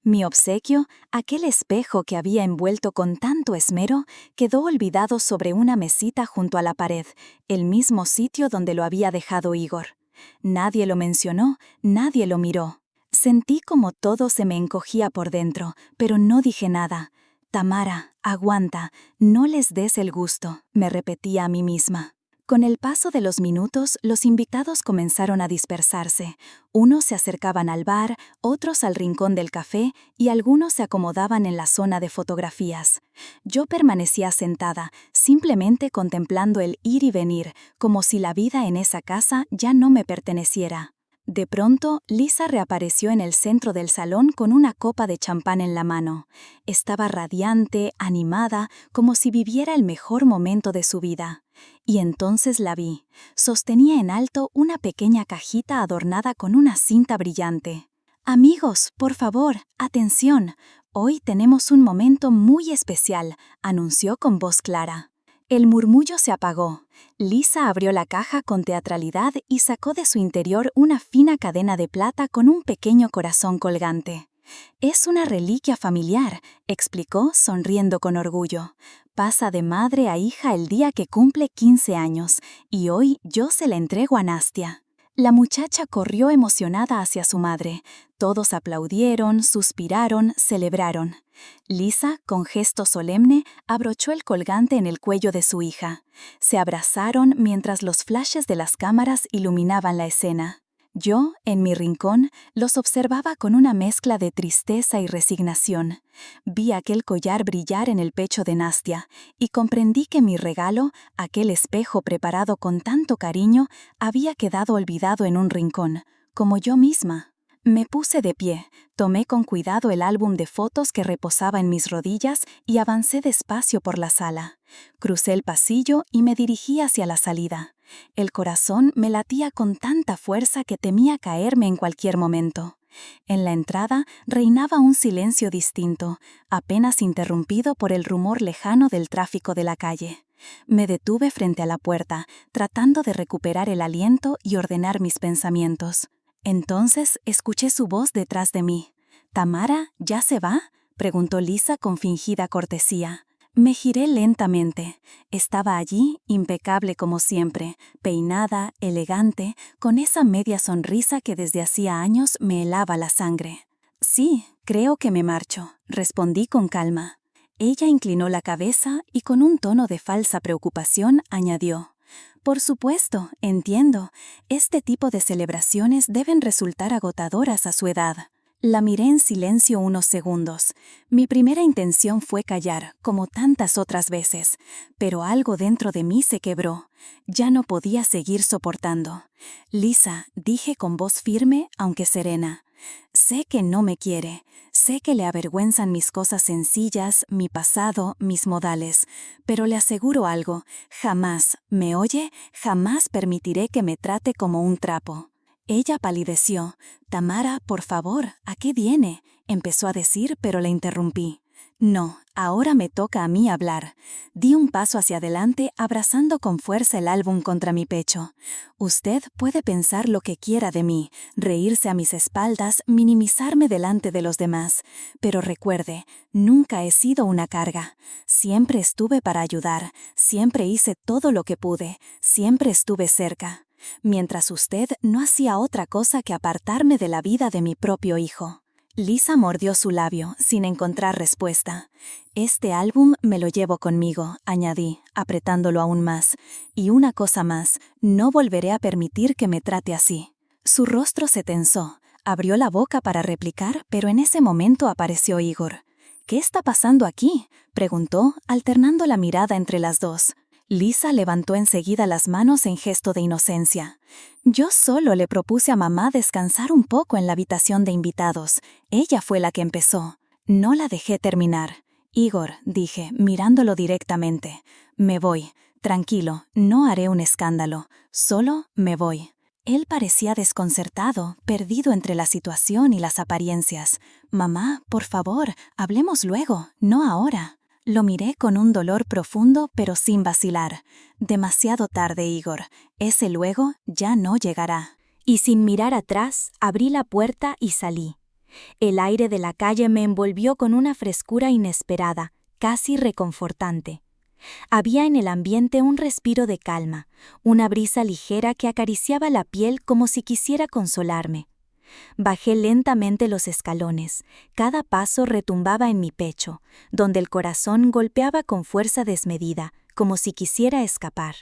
Mi obsequio, aquel espejo que había envuelto con tanto esmero, quedó olvidado sobre una mesita junto a la pared, el mismo sitio donde lo había dejado Igor. Nadie lo mencionó, nadie lo miró. Sentí como todo se me encogía por dentro, pero no dije nada. «Tamara, aguanta, no les des el gusto», me repetía a mí misma. Con el paso de los minutos, los invitados comenzaron a dispersarse. Unos se acercaban al bar, otros al rincón del café y algunos se acomodaban en la zona de fotografías. Yo permanecía sentada, simplemente contemplando el ir y venir, como si la vida en esa casa ya no me perteneciera. De pronto, Lisa reapareció en el centro del salón con una copa de champán en la mano. Estaba radiante, animada, como si viviera el mejor momento de su vida. Y entonces la vi. Sostenía en alto una pequeña cajita adornada con una cinta brillante. «Amigos, por favor, atención. Hoy tenemos un momento muy especial», anunció con voz clara. El murmullo se apagó. Lisa abrió la caja con teatralidad y sacó de su interior una fina cadena de plata con un pequeño corazón colgante. «Es una reliquia familiar», explicó sonriendo con orgullo. «Pasa de madre a hija el día que cumple 15 años, y hoy yo se la entrego a Nastia». La muchacha corrió emocionada hacia su madre. Todos aplaudieron, suspiraron, celebraron. Lisa, con gesto solemne, abrochó el colgante en el cuello de su hija. Se abrazaron mientras los flashes de las cámaras iluminaban la escena. Yo, en mi rincón, los observaba con una mezcla de tristeza y resignación. Vi aquel collar brillar en el pecho de Nastia y comprendí que mi regalo, aquel espejo preparado con tanto cariño, había quedado olvidado en un rincón, como yo misma. Me puse de pie, tomé con cuidado el álbum de fotos que reposaba en mis rodillas y avancé despacio por la sala. Crucé el pasillo y me dirigí hacia la salida. El corazón me latía con tanta fuerza que temía caerme en cualquier momento. En la entrada reinaba un silencio distinto, apenas interrumpido por el rumor lejano del tráfico de la calle. Me detuve frente a la puerta, tratando de recuperar el aliento y ordenar mis pensamientos. Entonces escuché su voz detrás de mí. «¿Tamara, ya se va?», preguntó Lisa con fingida cortesía. Me giré lentamente. Estaba allí, impecable como siempre, peinada, elegante, con esa media sonrisa que desde hacía años me helaba la sangre. «Sí, creo que me marcho», respondí con calma. Ella inclinó la cabeza y con un tono de falsa preocupación añadió: «Por supuesto, entiendo. Este tipo de celebraciones deben resultar agotadoras a su edad». La miré en silencio unos segundos. Mi primera intención fue callar, como tantas otras veces, pero algo dentro de mí se quebró. Ya no podía seguir soportando. «Lisa», dije con voz firme, aunque serena, «sé que no me quiere. Sé que le avergüenzan mis cosas sencillas, mi pasado, mis modales, pero le aseguro algo, jamás, ¿me oye? Jamás permitiré que me trate como un trapo». Ella palideció. «Tamara, por favor, ¿a qué viene?», empezó a decir, pero la interrumpí. No, ahora me toca a mí hablar. Di un paso hacia adelante, abrazando con fuerza el álbum contra mi pecho. Usted puede pensar lo que quiera de mí, reírse a mis espaldas, minimizarme delante de los demás. Pero recuerde, nunca he sido una carga. Siempre estuve para ayudar, siempre hice todo lo que pude, siempre estuve cerca. Mientras usted no hacía otra cosa que apartarme de la vida de mi propio hijo. Lisa mordió su labio, sin encontrar respuesta. Este álbum me lo llevo conmigo, añadí, apretándolo aún más. Y una cosa más, no volveré a permitir que me trate así. Su rostro se tensó. Abrió la boca para replicar, pero en ese momento apareció Igor. ¿Qué está pasando aquí?, preguntó, alternando la mirada entre las dos. Lisa levantó enseguida las manos en gesto de inocencia. Yo solo le propuse a mamá descansar un poco en la habitación de invitados. Ella fue la que empezó. No la dejé terminar. Igor, dije, mirándolo directamente. Me voy. Tranquilo, no haré un escándalo. Solo me voy. Él parecía desconcertado, perdido entre la situación y las apariencias. Mamá, por favor, hablemos luego, no ahora. Lo miré con un dolor profundo, pero sin vacilar. Demasiado tarde, Igor. Ese luego ya no llegará. Y sin mirar atrás, abrí la puerta y salí. El aire de la calle me envolvió con una frescura inesperada, casi reconfortante. Había en el ambiente un respiro de calma, una brisa ligera que acariciaba la piel como si quisiera consolarme. Bajé lentamente los escalones. Cada paso retumbaba en mi pecho, donde el corazón golpeaba con fuerza desmedida, como si quisiera escapar.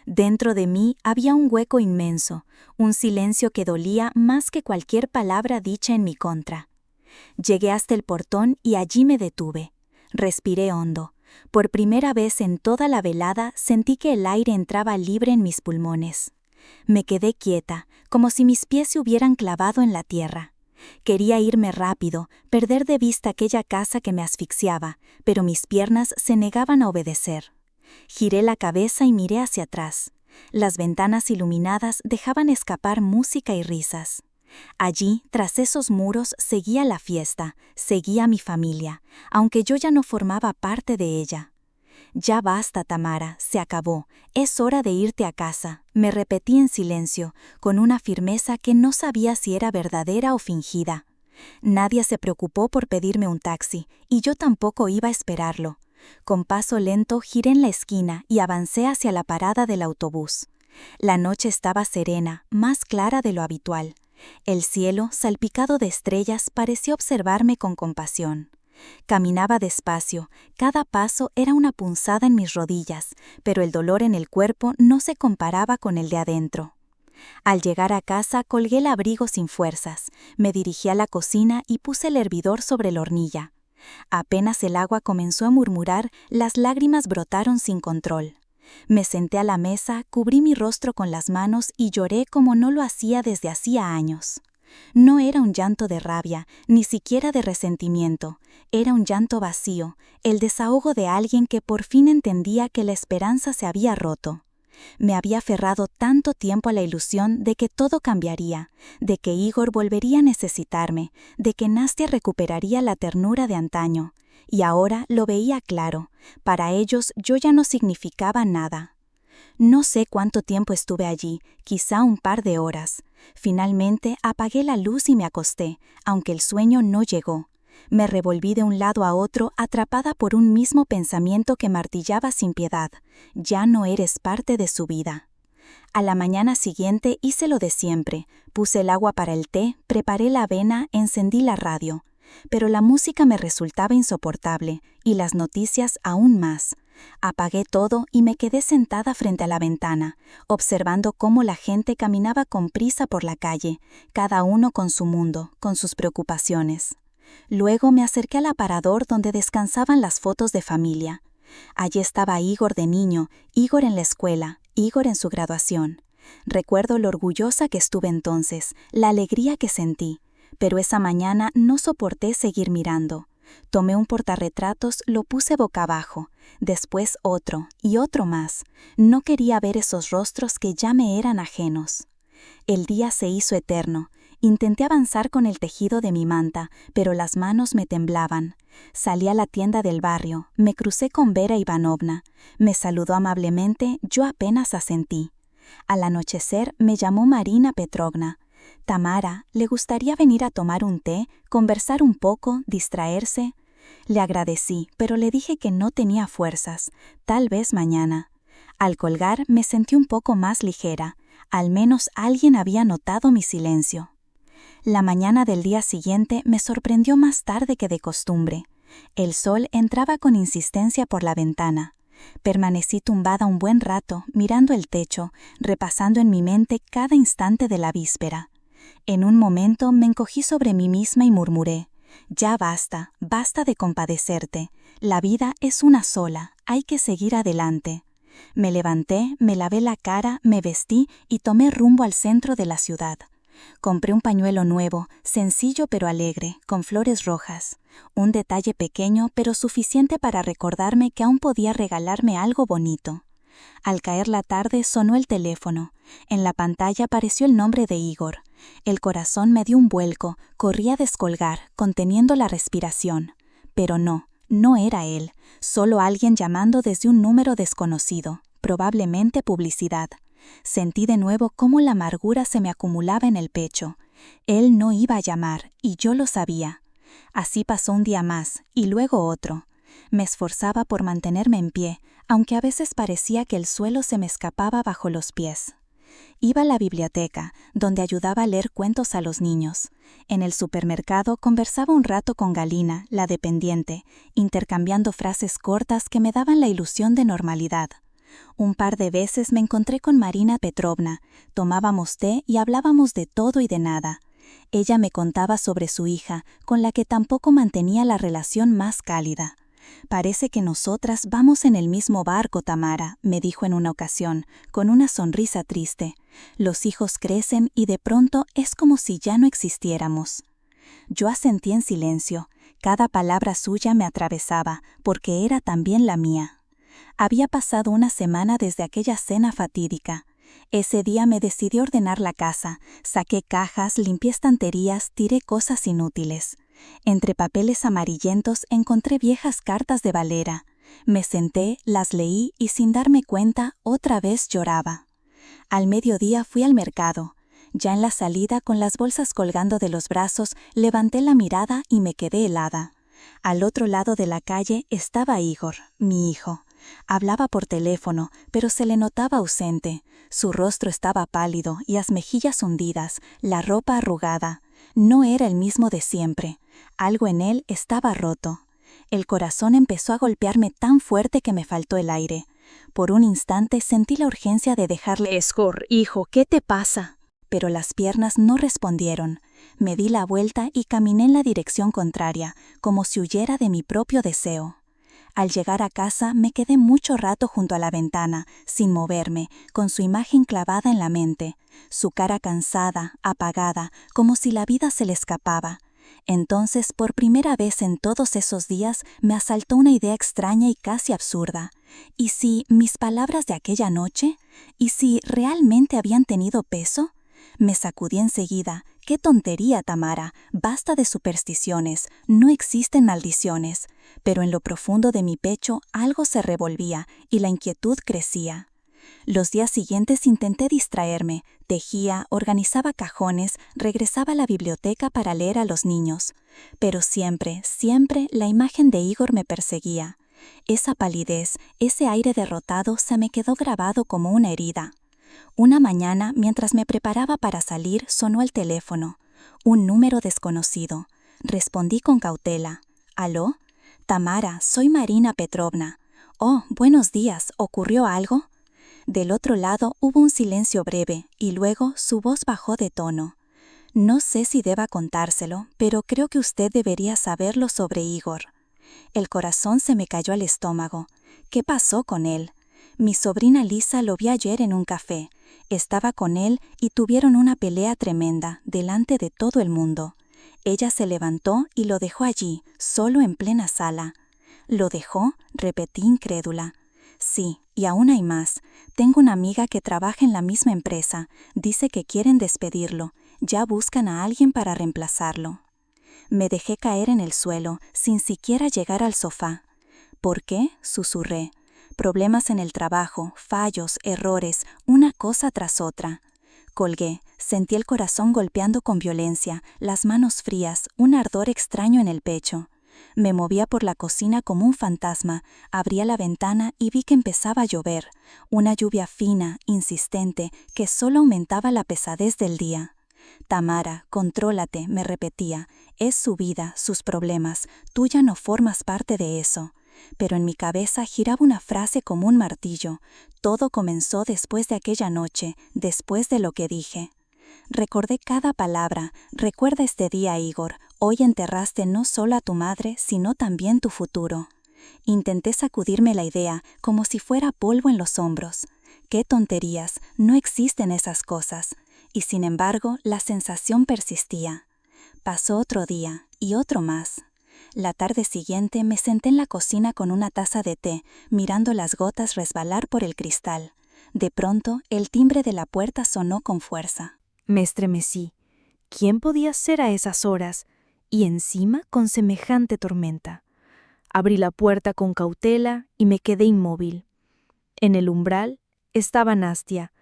Dentro de mí había un hueco inmenso, un silencio que dolía más que cualquier palabra dicha en mi contra. Llegué hasta el portón y allí me detuve. Respiré hondo. Por primera vez en toda la velada sentí que el aire entraba libre en mis pulmones. Me quedé quieta, como si mis pies se hubieran clavado en la tierra. Quería irme rápido, perder de vista aquella casa que me asfixiaba, pero mis piernas se negaban a obedecer. Giré la cabeza y miré hacia atrás. Las ventanas iluminadas dejaban escapar música y risas. Allí, tras esos muros, seguía la fiesta, seguía mi familia, aunque yo ya no formaba parte de ella. Ya basta, Tamara, se acabó, es hora de irte a casa, me repetí en silencio, con una firmeza que no sabía si era verdadera o fingida. Nadie se preocupó por pedirme un taxi, y yo tampoco iba a esperarlo. Con paso lento giré en la esquina y avancé hacia la parada del autobús. La noche estaba serena, más clara de lo habitual. El cielo, salpicado de estrellas, parecía observarme con compasión. Caminaba despacio, cada paso era una punzada en mis rodillas, pero el dolor en el cuerpo no se comparaba con el de adentro. Al llegar a casa colgué el abrigo sin fuerzas, me dirigí a la cocina y puse el hervidor sobre la hornilla. Apenas el agua comenzó a murmurar, las lágrimas brotaron sin control. Me senté a la mesa, cubrí mi rostro con las manos y lloré como no lo hacía desde hacía años. No era un llanto de rabia, ni siquiera de resentimiento. Era un llanto vacío, el desahogo de alguien que por fin entendía que la esperanza se había roto. Me había aferrado tanto tiempo a la ilusión de que todo cambiaría, de que Igor volvería a necesitarme, de que Nastia recuperaría la ternura de antaño. Y ahora lo veía claro, para ellos yo ya no significaba nada. No sé cuánto tiempo estuve allí, quizá un par de horas. Finalmente apagué la luz y me acosté, aunque el sueño no llegó. Me revolví de un lado a otro, atrapada por un mismo pensamiento que martillaba sin piedad. Ya no eres parte de su vida. A la mañana siguiente hice lo de siempre. Puse el agua para el té, preparé la avena, encendí la radio. Pero la música me resultaba insoportable, y las noticias aún más. Apagué todo y me quedé sentada frente a la ventana, observando cómo la gente caminaba con prisa por la calle, cada uno con su mundo, con sus preocupaciones. Luego me acerqué al aparador donde descansaban las fotos de familia. Allí estaba Igor de niño, Igor en la escuela, Igor en su graduación. Recuerdo lo orgullosa que estuve entonces, la alegría que sentí, pero esa mañana no soporté seguir mirando. Tomé un portarretratos, lo puse boca abajo, después otro y otro más. No quería ver esos rostros que ya me eran ajenos. El día se hizo eterno, Intenté avanzar con el tejido de mi manta, pero las manos me temblaban. Salí a la tienda del barrio, me crucé con Vera Ivanovna. Me saludó amablemente, yo apenas asentí. Al anochecer me llamó Marina Petrovna. «Tamara, ¿le gustaría venir a tomar un té, conversar un poco, distraerse?» Le agradecí, pero le dije que no tenía fuerzas, tal vez mañana. Al colgar me sentí un poco más ligera, al menos alguien había notado mi silencio. La mañana del día siguiente me sorprendió más tarde que de costumbre. El sol entraba con insistencia por la ventana. Permanecí tumbada un buen rato, mirando el techo, repasando en mi mente cada instante de la víspera. En un momento me encogí sobre mí misma y murmuré: «Ya basta, basta de compadecerte. La vida es una sola, hay que seguir adelante». Me levanté, me lavé la cara, me vestí y tomé rumbo al centro de la ciudad. Compré un pañuelo nuevo, sencillo pero alegre, con flores rojas. Un detalle pequeño pero suficiente para recordarme que aún podía regalarme algo bonito. Al caer la tarde sonó el teléfono. En la pantalla apareció el nombre de Igor. El corazón me dio un vuelco, corrí a descolgar, conteniendo la respiración. Pero no era él, solo alguien llamando desde un número desconocido, probablemente publicidad. Sentí de nuevo cómo la amargura se me acumulaba en el pecho. Él no iba a llamar, y yo lo sabía. Así pasó un día más, y luego otro. Me esforzaba por mantenerme en pie, aunque a veces parecía que el suelo se me escapaba bajo los pies. Iba a la biblioteca, donde ayudaba a leer cuentos a los niños. En el supermercado conversaba un rato con Galina, la dependiente, intercambiando frases cortas que me daban la ilusión de normalidad. Un par de veces me encontré con Marina Petrovna, tomábamos té y hablábamos de todo y de nada. Ella me contaba sobre su hija, con la que tampoco mantenía la relación más cálida. «Parece que nosotras vamos en el mismo barco, Tamara», me dijo en una ocasión, con una sonrisa triste. «Los hijos crecen y de pronto es como si ya no existiéramos». Yo asentí en silencio. Cada palabra suya me atravesaba, porque era también la mía. Había pasado una semana desde aquella cena fatídica. Ese día me decidí a ordenar la casa, saqué cajas, limpié estanterías, tiré cosas inútiles. Entre papeles amarillentos encontré viejas cartas de Valera. Me senté, las leí y sin darme cuenta otra vez lloraba. Al mediodía fui al mercado. Ya en la salida, con las bolsas colgando de los brazos, levanté la mirada y me quedé helada. Al otro lado de la calle estaba Igor, mi hijo. Hablaba por teléfono, pero se le notaba ausente. Su rostro estaba pálido y las mejillas hundidas, la ropa arrugada. No era el mismo de siempre. Algo en él estaba roto. El corazón empezó a golpearme tan fuerte que me faltó el aire. Por un instante sentí la urgencia de dejarle: «Igor, hijo, ¿qué te pasa?». Pero las piernas no respondieron. Me di la vuelta y caminé en la dirección contraria, como si huyera de mi propio deseo. Al llegar a casa me quedé mucho rato junto a la ventana, sin moverme, con su imagen clavada en la mente, su cara cansada, apagada, como si la vida se le escapaba. Entonces, por primera vez en todos esos días, me asaltó una idea extraña y casi absurda. ¿Y si mis palabras de aquella noche? ¿Y si realmente habían tenido peso? Me sacudí enseguida. «¡Qué tontería, Tamara! Basta de supersticiones, no existen maldiciones». Pero en lo profundo de mi pecho algo se revolvía y la inquietud crecía. Los días siguientes intenté distraerme, tejía, organizaba cajones, regresaba a la biblioteca para leer a los niños. Pero siempre la imagen de Igor me perseguía. Esa palidez, ese aire derrotado se me quedó grabado como una herida. Una mañana, mientras me preparaba para salir, sonó el teléfono. Un número desconocido. Respondí con cautela. «¿Aló? Tamara, soy Marina Petrovna». «Oh, buenos días, ¿ocurrió algo?». Del otro lado hubo un silencio breve y luego su voz bajó de tono. «No sé si deba contárselo, pero creo que usted debería saberlo sobre Igor». El corazón se me cayó al estómago. ¿Qué pasó con él? Mi sobrina Lisa lo vi ayer en un café. Estaba con él y tuvieron una pelea tremenda, delante de todo el mundo. Ella se levantó y lo dejó allí, solo en plena sala. «¿Lo dejó?», repetí incrédula. «Sí, y aún hay más. Tengo una amiga que trabaja en la misma empresa. Dice que quieren despedirlo. Ya buscan a alguien para reemplazarlo. Me dejé caer en el suelo, sin siquiera llegar al sofá. ¿Por qué?, susurré. Problemas en el trabajo, fallos, errores, una cosa tras otra. Colgué, sentí el corazón golpeando con violencia, las manos frías, un ardor extraño en el pecho. Me movía por la cocina como un fantasma, abría la ventana y vi que empezaba a llover, una lluvia fina, insistente, que solo aumentaba la pesadez del día. Tamara, contrólate, me repetía, es su vida, sus problemas, tú ya no formas parte de eso. Pero en mi cabeza giraba una frase como un martillo. Todo comenzó después de aquella noche, después de lo que dije. Recordé cada palabra. Recuerda este día, Igor. Hoy enterraste no solo a tu madre, sino también tu futuro. Intenté sacudirme la idea, como si fuera polvo en los hombros. ¡Qué tonterías! No existen esas cosas. Y sin embargo, la sensación persistía. Pasó otro día, y otro más. La tarde siguiente me senté en la cocina con una taza de té, mirando las gotas resbalar por el cristal. De pronto, el timbre de la puerta sonó con fuerza. Me estremecí. ¿Quién podía ser a esas horas? Y encima con semejante tormenta. Abrí la puerta con cautela y me quedé inmóvil. En el umbral estaba Nastia,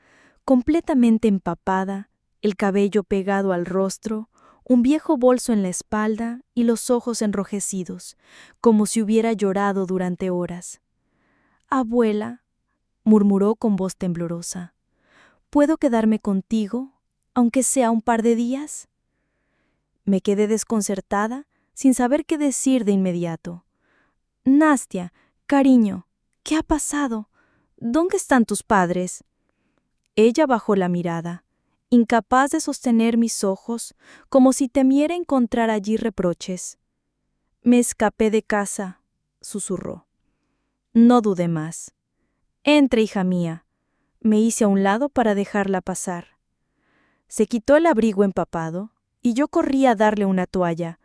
completamente empapada, el cabello pegado al rostro, un viejo bolso en la espalda y los ojos enrojecidos, como si hubiera llorado durante horas. «Abuela», murmuró con voz temblorosa, «¿puedo quedarme contigo, aunque sea un par de días?» Me quedé desconcertada, sin saber qué decir de inmediato. «Nastia, cariño, ¿qué ha pasado? ¿Dónde están tus padres?» Ella bajó la mirada, incapaz de sostener mis ojos, como si temiera encontrar allí reproches. «Me escapé de casa», susurró. No dudé más. «Entre, hija mía». Me hice a un lado para dejarla pasar. Se quitó el abrigo empapado y yo corrí a darle una toalla.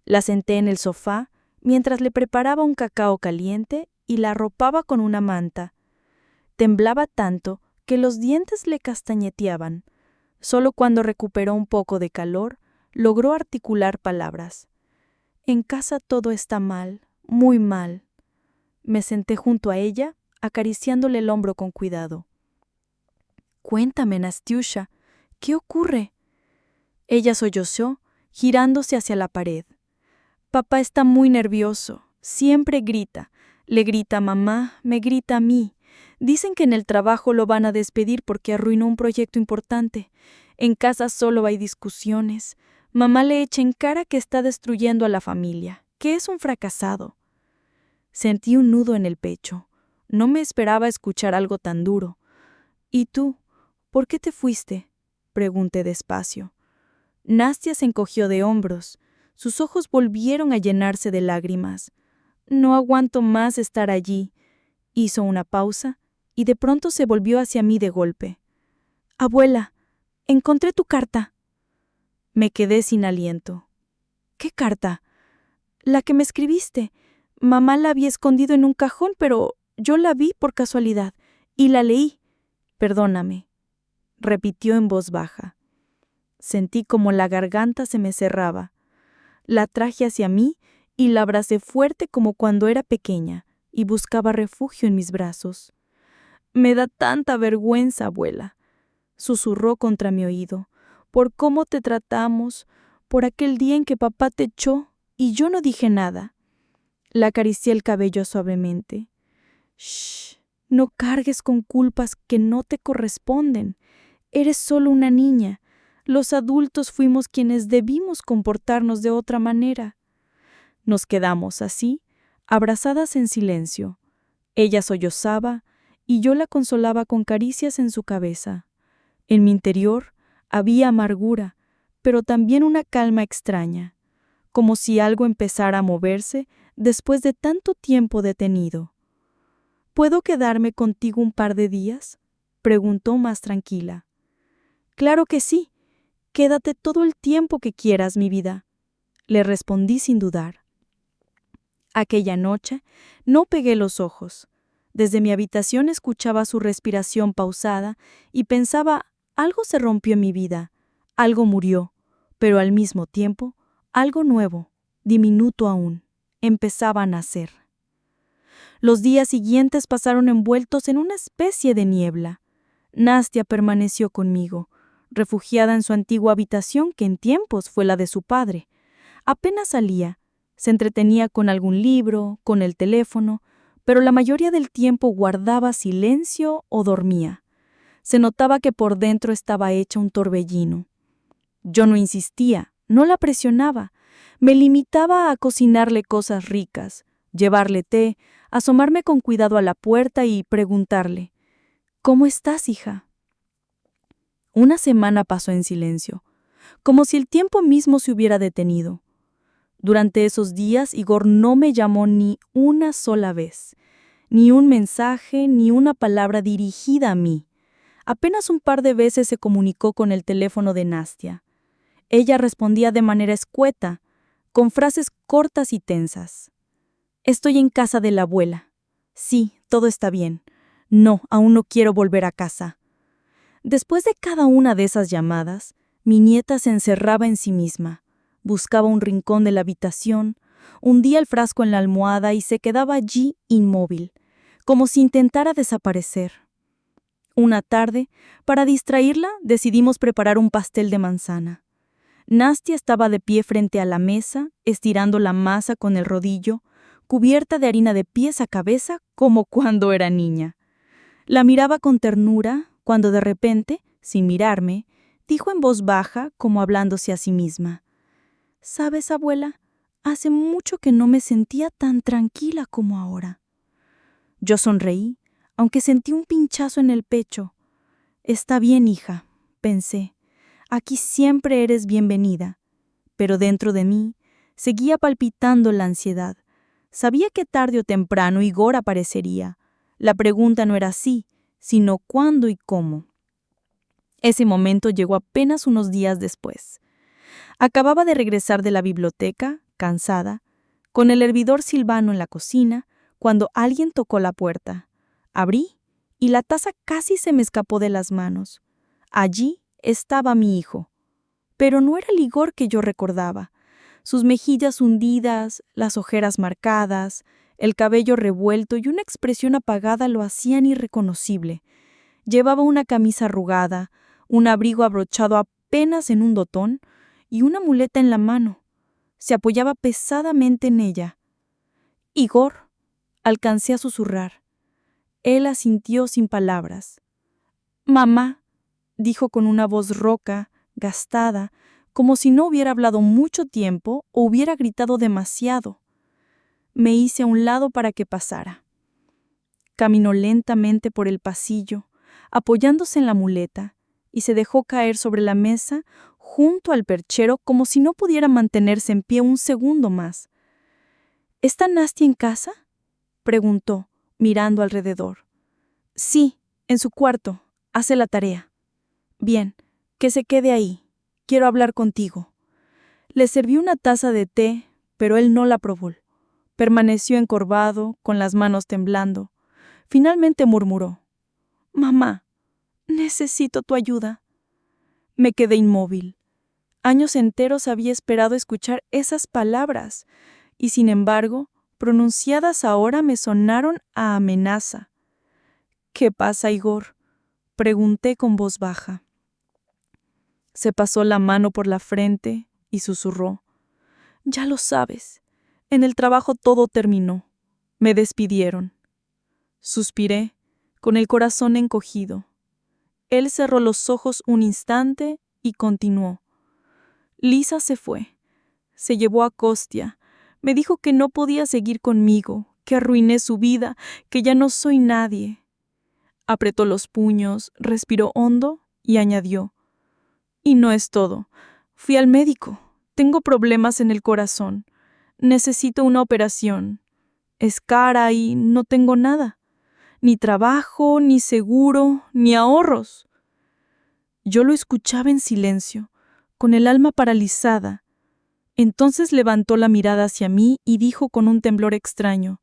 La senté en el sofá mientras le preparaba un cacao caliente y la arropaba con una manta. Temblaba tanto que los dientes le castañeteaban. Solo cuando recuperó un poco de calor, logró articular palabras. «En casa todo está mal, muy mal». Me senté junto a ella, acariciándole el hombro con cuidado. «Cuéntame, Nastiusha, ¿qué ocurre?» Ella sollozó, girándose hacia la pared. «Papá está muy nervioso, siempre grita. Le grita a mamá, me grita a mí. Dicen que en el trabajo lo van a despedir porque arruinó un proyecto importante. En casa solo hay discusiones. Mamá le echa en cara que está destruyendo a la familia, que es un fracasado». Sentí un nudo en el pecho. No me esperaba escuchar algo tan duro. «¿Y tú? ¿Por qué te fuiste?», pregunté despacio. Nastia se encogió de hombros. Sus ojos volvieron a llenarse de lágrimas. «No aguanto más estar allí». Hizo una pausa y de pronto se volvió hacia mí de golpe. «Abuela, encontré tu carta». Me quedé sin aliento. «¿Qué carta?» «La que me escribiste. Mamá la había escondido en un cajón, pero yo la vi por casualidad y la leí. Perdóname», repitió en voz baja. Sentí como la garganta se me cerraba. La traje hacia mí y la abracé fuerte como cuando era pequeña y buscaba refugio en mis brazos. «Me da tanta vergüenza, abuela», susurró contra mi oído, «por cómo te tratamos, por aquel día en que papá te echó y yo no dije nada». Le acaricié el cabello suavemente. «Shh, no cargues con culpas que no te corresponden. Eres solo una niña. Los adultos fuimos quienes debimos comportarnos de otra manera». Nos quedamos así, abrazadas en silencio. Ella sollozaba y yo la consolaba con caricias en su cabeza. En mi interior había amargura, pero también una calma extraña, como si algo empezara a moverse después de tanto tiempo detenido. «¿Puedo quedarme contigo un par de días?», preguntó más tranquila. «Claro que sí. Quédate todo el tiempo que quieras, mi vida», le respondí sin dudar. Aquella noche no pegué los ojos. Desde mi habitación escuchaba su respiración pausada y pensaba, algo se rompió en mi vida, Algo murió, pero al mismo tiempo, algo nuevo, diminuto aún, empezaba a nacer. Los días siguientes pasaron envueltos en una especie de niebla. Nastia permaneció conmigo, refugiada en su antigua habitación que en tiempos fue la de su padre. Apenas salía, se entretenía con algún libro, con el teléfono, pero la mayoría del tiempo guardaba silencio o dormía. Se notaba que por dentro estaba hecha un torbellino. Yo no insistía, no la presionaba, me limitaba a cocinarle cosas ricas, llevarle té, asomarme con cuidado a la puerta y preguntarle: ¿cómo estás, hija? Una semana pasó en silencio, como si el tiempo mismo se hubiera detenido. Durante esos días, Igor no me llamó ni una sola vez, ni un mensaje, ni una palabra dirigida a mí. Apenas un par de veces se comunicó con el teléfono de Nastia. Ella respondía de manera escueta, con frases cortas y tensas. Estoy en casa de la abuela. Sí, todo está bien. No, aún no quiero volver a casa. Después de cada una de esas llamadas, mi nieta se encerraba en sí misma. Buscaba un rincón de la habitación, hundía el frasco en la almohada y se quedaba allí inmóvil, como si intentara desaparecer. Una tarde, para distraerla, decidimos preparar un pastel de manzana. Nastia estaba de pie frente a la mesa, estirando la masa con el rodillo, cubierta de harina de pies a cabeza como cuando era niña. La miraba con ternura cuando de repente, sin mirarme, dijo en voz baja, como hablándose a sí misma: «¿Sabes, abuela? Hace mucho que no me sentía tan tranquila como ahora». Yo sonreí, aunque sentí un pinchazo en el pecho. «Está bien, hija», pensé. «Aquí siempre eres bienvenida». Pero dentro de mí seguía palpitando la ansiedad. Sabía que tarde o temprano Igor aparecería. La pregunta no era si, sino cuándo y cómo. Ese momento llegó apenas unos días después. Acababa de regresar de la biblioteca, cansada, con el hervidor silbando en la cocina, cuando alguien tocó la puerta. Abrí y la taza casi se me escapó de las manos. Allí estaba mi hijo. Pero no era el Igor que yo recordaba. Sus mejillas hundidas, las ojeras marcadas, el cabello revuelto y una expresión apagada lo hacían irreconocible. Llevaba una camisa arrugada, un abrigo abrochado apenas en un botón y una muleta en la mano. Se apoyaba pesadamente en ella. «Igor», alcancé a susurrar. Él asintió sin palabras. «Mamá», dijo con una voz rouca, gastada, como si no hubiera hablado mucho tiempo o hubiera gritado demasiado. Me hice a un lado para que pasara. Caminó lentamente por el pasillo, apoyándose en la muleta, y se dejó caer sobre la mesa junto al perchero como si no pudiera mantenerse en pie un segundo más. ¿Está Nastia en casa?, preguntó, mirando alrededor. Sí, en su cuarto. Hace la tarea. Bien, que se quede ahí. Quiero hablar contigo. Le serví una taza de té, pero él no la probó. Permaneció encorvado, con las manos temblando. Finalmente murmuró: «Mamá, necesito tu ayuda». Me quedé inmóvil. Años enteros había esperado escuchar esas palabras, y sin embargo, pronunciadas ahora me sonaron a amenaza. «¿Qué pasa, Igor?», pregunté con voz baja. Se pasó la mano por la frente y susurró: «Ya lo sabes. En el trabajo todo terminó. Me despidieron». Suspiré, con el corazón encogido. Él cerró los ojos un instante y continuó: «Lisa se fue. Se llevó a Kostia. Me dijo que no podía seguir conmigo, que arruiné su vida, que ya no soy nadie». Apretó los puños, respiró hondo y añadió: «Y no es todo. Fui al médico. Tengo problemas en el corazón. Necesito una operación. Es cara y no tengo nada. Ni trabajo, ni seguro, ni ahorros». Yo lo escuchaba en silencio, con el alma paralizada. Entonces levantó la mirada hacia mí y dijo con un temblor extraño: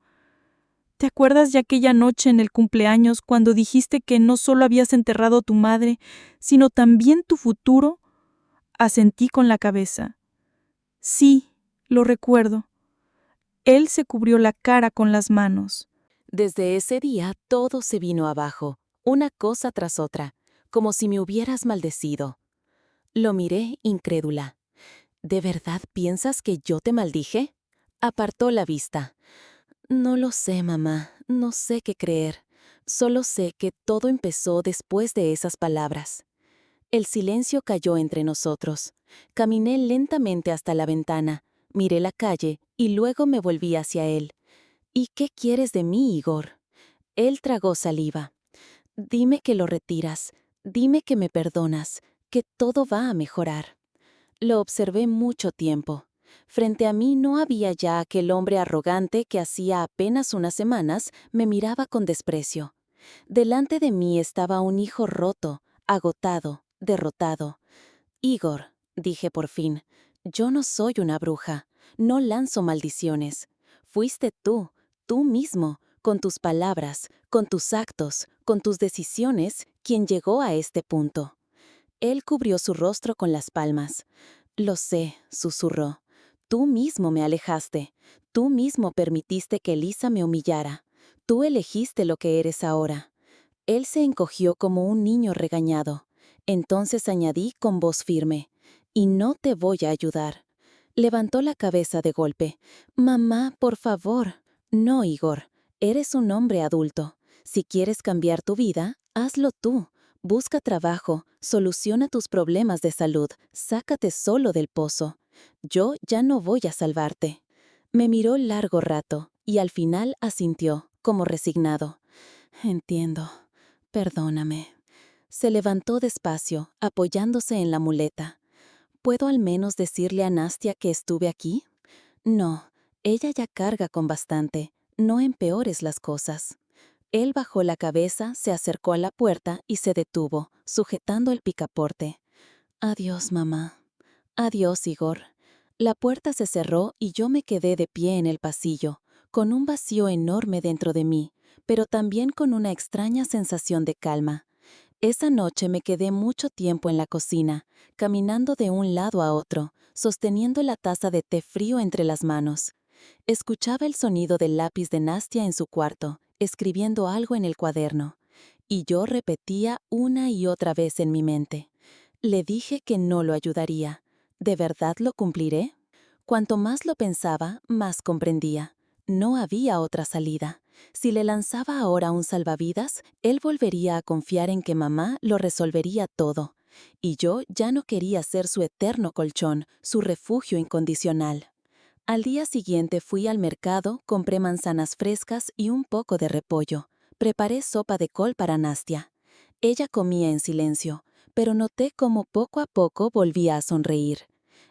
«¿Te acuerdas de aquella noche en el cumpleaños cuando dijiste que no solo habías enterrado a tu madre, sino también tu futuro? Asentí con la cabeza. Sí, lo recuerdo. Él se cubrió la cara con las manos. Desde ese día todo se vino abajo, una cosa tras otra, como si me hubieras maldecido. Lo miré incrédula. ¿De verdad piensas que yo te maldije? Apartó la vista. No lo sé, mamá, no sé qué creer. Solo sé que todo empezó después de esas palabras. El silencio cayó entre nosotros. Caminé lentamente hasta la ventana, miré la calle y luego me volví hacia él. ¿Y qué quieres de mí, Igor? Él tragó saliva. Dime que lo retiras, dime que me perdonas, que todo va a mejorar. Lo observé mucho tiempo. Frente a mí no había ya aquel hombre arrogante que hacía apenas unas semanas me miraba con desprecio. Delante de mí estaba un hijo roto, agotado, derrotado. Igor, dije por fin, yo no soy una bruja, no lanzo maldiciones. Fuiste tú mismo, con tus palabras, con tus actos, con tus decisiones, quien llegó a este punto. Él cubrió su rostro con las palmas. Lo sé, susurró. Tú mismo me alejaste. Tú mismo permitiste que Elisa me humillara. Tú elegiste lo que eres ahora. Él se encogió como un niño regañado. Entonces añadí con voz firme, y no te voy a ayudar. Levantó la cabeza de golpe. Mamá, por favor. No, Igor. Eres un hombre adulto. Si quieres cambiar tu vida, hazlo tú. Busca trabajo, soluciona tus problemas de salud, sácate solo del pozo. Yo ya no voy a salvarte. Me miró largo rato y al final asintió, como resignado. Entiendo. Perdóname. Se levantó despacio, apoyándose en la muleta. ¿Puedo al menos decirle a Nastia que estuve aquí? No, ella ya carga con bastante. No empeores las cosas. Él bajó la cabeza, se acercó a la puerta y se detuvo, sujetando el picaporte. Adiós, mamá. Adiós, Igor. La puerta se cerró y yo me quedé de pie en el pasillo, con un vacío enorme dentro de mí, pero también con una extraña sensación de calma. Esa noche me quedé mucho tiempo en la cocina, caminando de un lado a otro, sosteniendo la taza de té frío entre las manos. Escuchaba el sonido del lápiz de Nastia en su cuarto, escribiendo algo en el cuaderno, y yo repetía una y otra vez en mi mente. Le dije que no lo ayudaría. ¿De verdad lo cumpliré? Cuanto más lo pensaba, más comprendía. No había otra salida. Si le lanzaba ahora un salvavidas, él volvería a confiar en que mamá lo resolvería todo. Y yo ya no quería ser su eterno colchón, su refugio incondicional. Al día siguiente fui al mercado, compré manzanas frescas y un poco de repollo. Preparé sopa de col para Nastia. Ella comía en silencio, pero noté cómo poco a poco volvía a sonreír.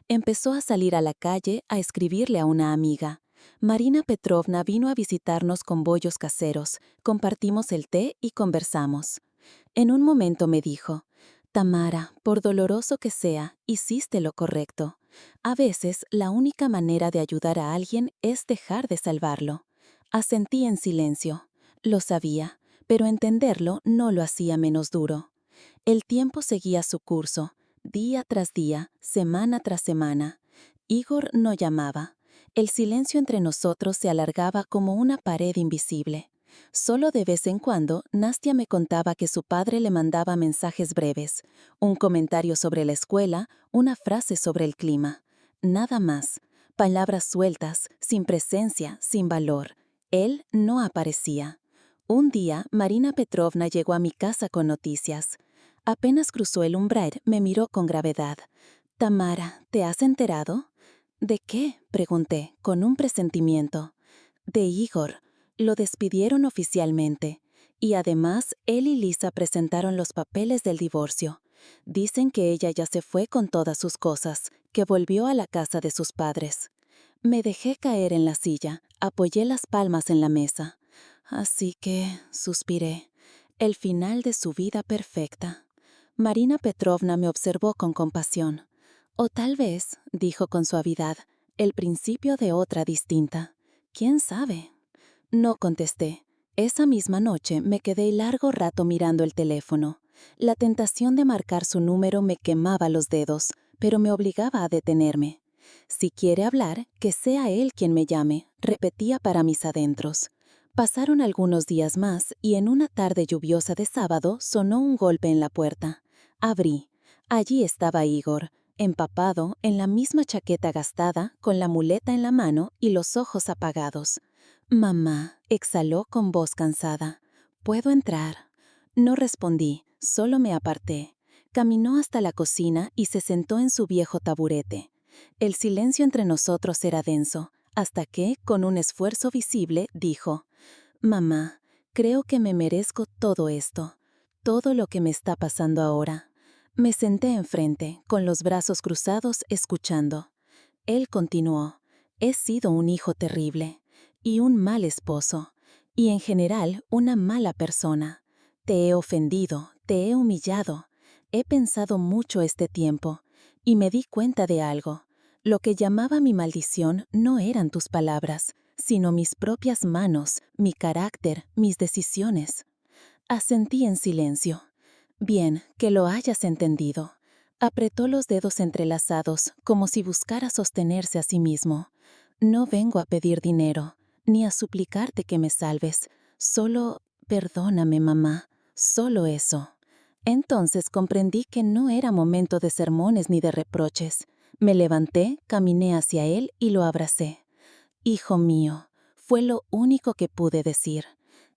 Empezó a salir a la calle a escribirle a una amiga. Marina Petrovna vino a visitarnos con bollos caseros, compartimos el té y conversamos. En un momento me dijo, Tamara, por doloroso que sea, hiciste lo correcto. A veces, la única manera de ayudar a alguien es dejar de salvarlo. Asentí en silencio. Lo sabía, pero entenderlo no lo hacía menos duro. El tiempo seguía su curso, día tras día, semana tras semana. Igor no llamaba. El silencio entre nosotros se alargaba como una pared invisible. Solo de vez en cuando, Nastia me contaba que su padre le mandaba mensajes breves, un comentario sobre la escuela, una frase sobre el clima. Nada más. Palabras sueltas, sin presencia, sin valor. Él no aparecía. Un día, Marina Petrovna llegó a mi casa con noticias. Apenas cruzó el umbral, me miró con gravedad. «Tamara, ¿te has enterado?» «¿De qué?», pregunté, con un presentimiento. «De Igor. Lo despidieron oficialmente. Y además, él y Lisa presentaron los papeles del divorcio. Dicen que ella ya se fue con todas sus cosas, que volvió a la casa de sus padres». Me dejé caer en la silla, apoyé las palmas en la mesa. Así que, suspiré, el final de su vida perfecta. Marina Petrovna me observó con compasión. O tal vez, dijo con suavidad, el principio de otra distinta. ¿Quién sabe? No contesté. Esa misma noche me quedé largo rato mirando el teléfono. La tentación de marcar su número me quemaba los dedos, pero me obligaba a detenerme. Si quiere hablar, que sea él quien me llame, repetía para mis adentros. Pasaron algunos días más y en una tarde lluviosa de sábado sonó un golpe en la puerta. Abrí. Allí estaba Igor, empapado, en la misma chaqueta gastada, con la muleta en la mano y los ojos apagados. «Mamá», exhaló con voz cansada. «¿Puedo entrar?» No respondí, solo me aparté. Caminó hasta la cocina y se sentó en su viejo taburete. El silencio entre nosotros era denso, hasta que, con un esfuerzo visible, dijo: «Mamá, creo que me merezco todo esto, todo lo que me está pasando ahora». Me senté enfrente, con los brazos cruzados, escuchando. Él continuó: «He sido un hijo terrible, y un mal esposo, y en general una mala persona. Te he ofendido, te he humillado. He pensado mucho este tiempo, y me di cuenta de algo. Lo que llamaba mi maldición no eran tus palabras, sino mis propias manos, mi carácter, mis decisiones». Asentí en silencio. «Bien, que lo hayas entendido». Apretó los dedos entrelazados, como si buscara sostenerse a sí mismo. «No vengo a pedir dinero, ni a suplicarte que me salves. Solo, perdóname, mamá, solo eso». Entonces comprendí que no era momento de sermones ni de reproches. Me levanté, caminé hacia él y lo abracé. «Hijo mío», fue lo único que pude decir.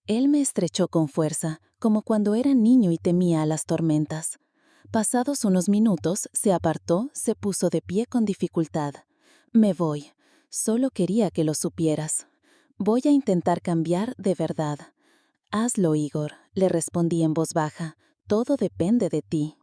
Él me estrechó con fuerza, como cuando era niño y temía a las tormentas. Pasados unos minutos, se apartó, se puso de pie con dificultad. «Me voy. Solo quería que lo supieras. Voy a intentar cambiar de verdad». «Hazlo, Igor», le respondí en voz baja. «Todo depende de ti».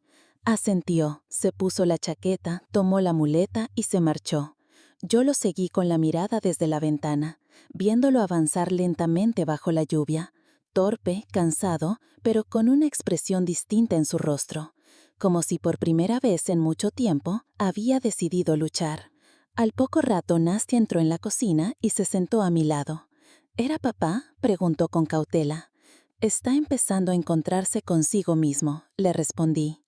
Asintió, se puso la chaqueta, tomó la muleta y se marchó. Yo lo seguí con la mirada desde la ventana, viéndolo avanzar lentamente bajo la lluvia, torpe, cansado, pero con una expresión distinta en su rostro, como si por primera vez en mucho tiempo había decidido luchar. Al poco rato Nastia entró en la cocina y se sentó a mi lado. «¿Era papá?», preguntó con cautela. «Está empezando a encontrarse consigo mismo», le respondí.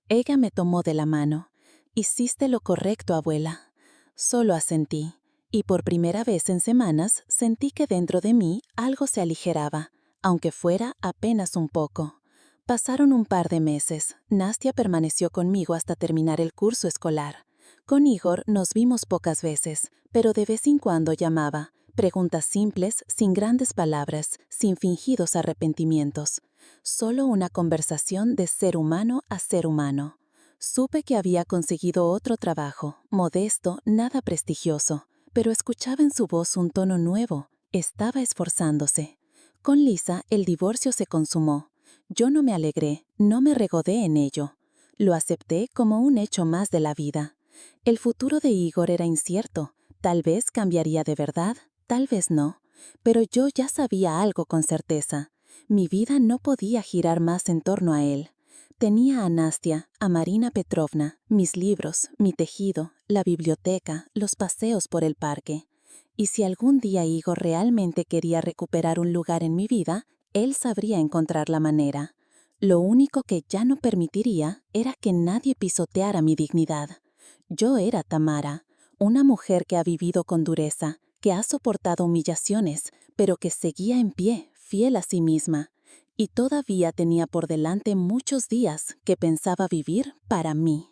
Ella me tomó de la mano. «Hiciste lo correcto, abuela». Solo asentí, y por primera vez en semanas sentí que dentro de mí algo se aligeraba, aunque fuera apenas un poco. Pasaron un par de meses. Nastia permaneció conmigo hasta terminar el curso escolar. Con Igor nos vimos pocas veces, pero de vez en cuando llamaba. Preguntas simples, sin grandes palabras, sin fingidos arrepentimientos. Solo una conversación de ser humano a ser humano. Supe que había conseguido otro trabajo, modesto, nada prestigioso, pero escuchaba en su voz un tono nuevo. Estaba esforzándose. Con Lisa el divorcio se consumó. Yo no me alegré, no me regodé en ello. Lo acepté como un hecho más de la vida. El futuro de Igor era incierto. Tal vez cambiaría de verdad, tal vez no. Pero yo ya sabía algo con certeza. Mi vida no podía girar más en torno a él. Tenía a Nastia, a Marina Petrovna, mis libros, mi tejido, la biblioteca, los paseos por el parque. Y si algún día Igor realmente quería recuperar un lugar en mi vida, él sabría encontrar la manera. Lo único que ya no permitiría era que nadie pisoteara mi dignidad. Yo era Tamara, una mujer que ha vivido con dureza, que ha soportado humillaciones, pero que seguía en pie, fiel a sí misma. Y todavía tenía por delante muchos días que pensaba vivir para mí.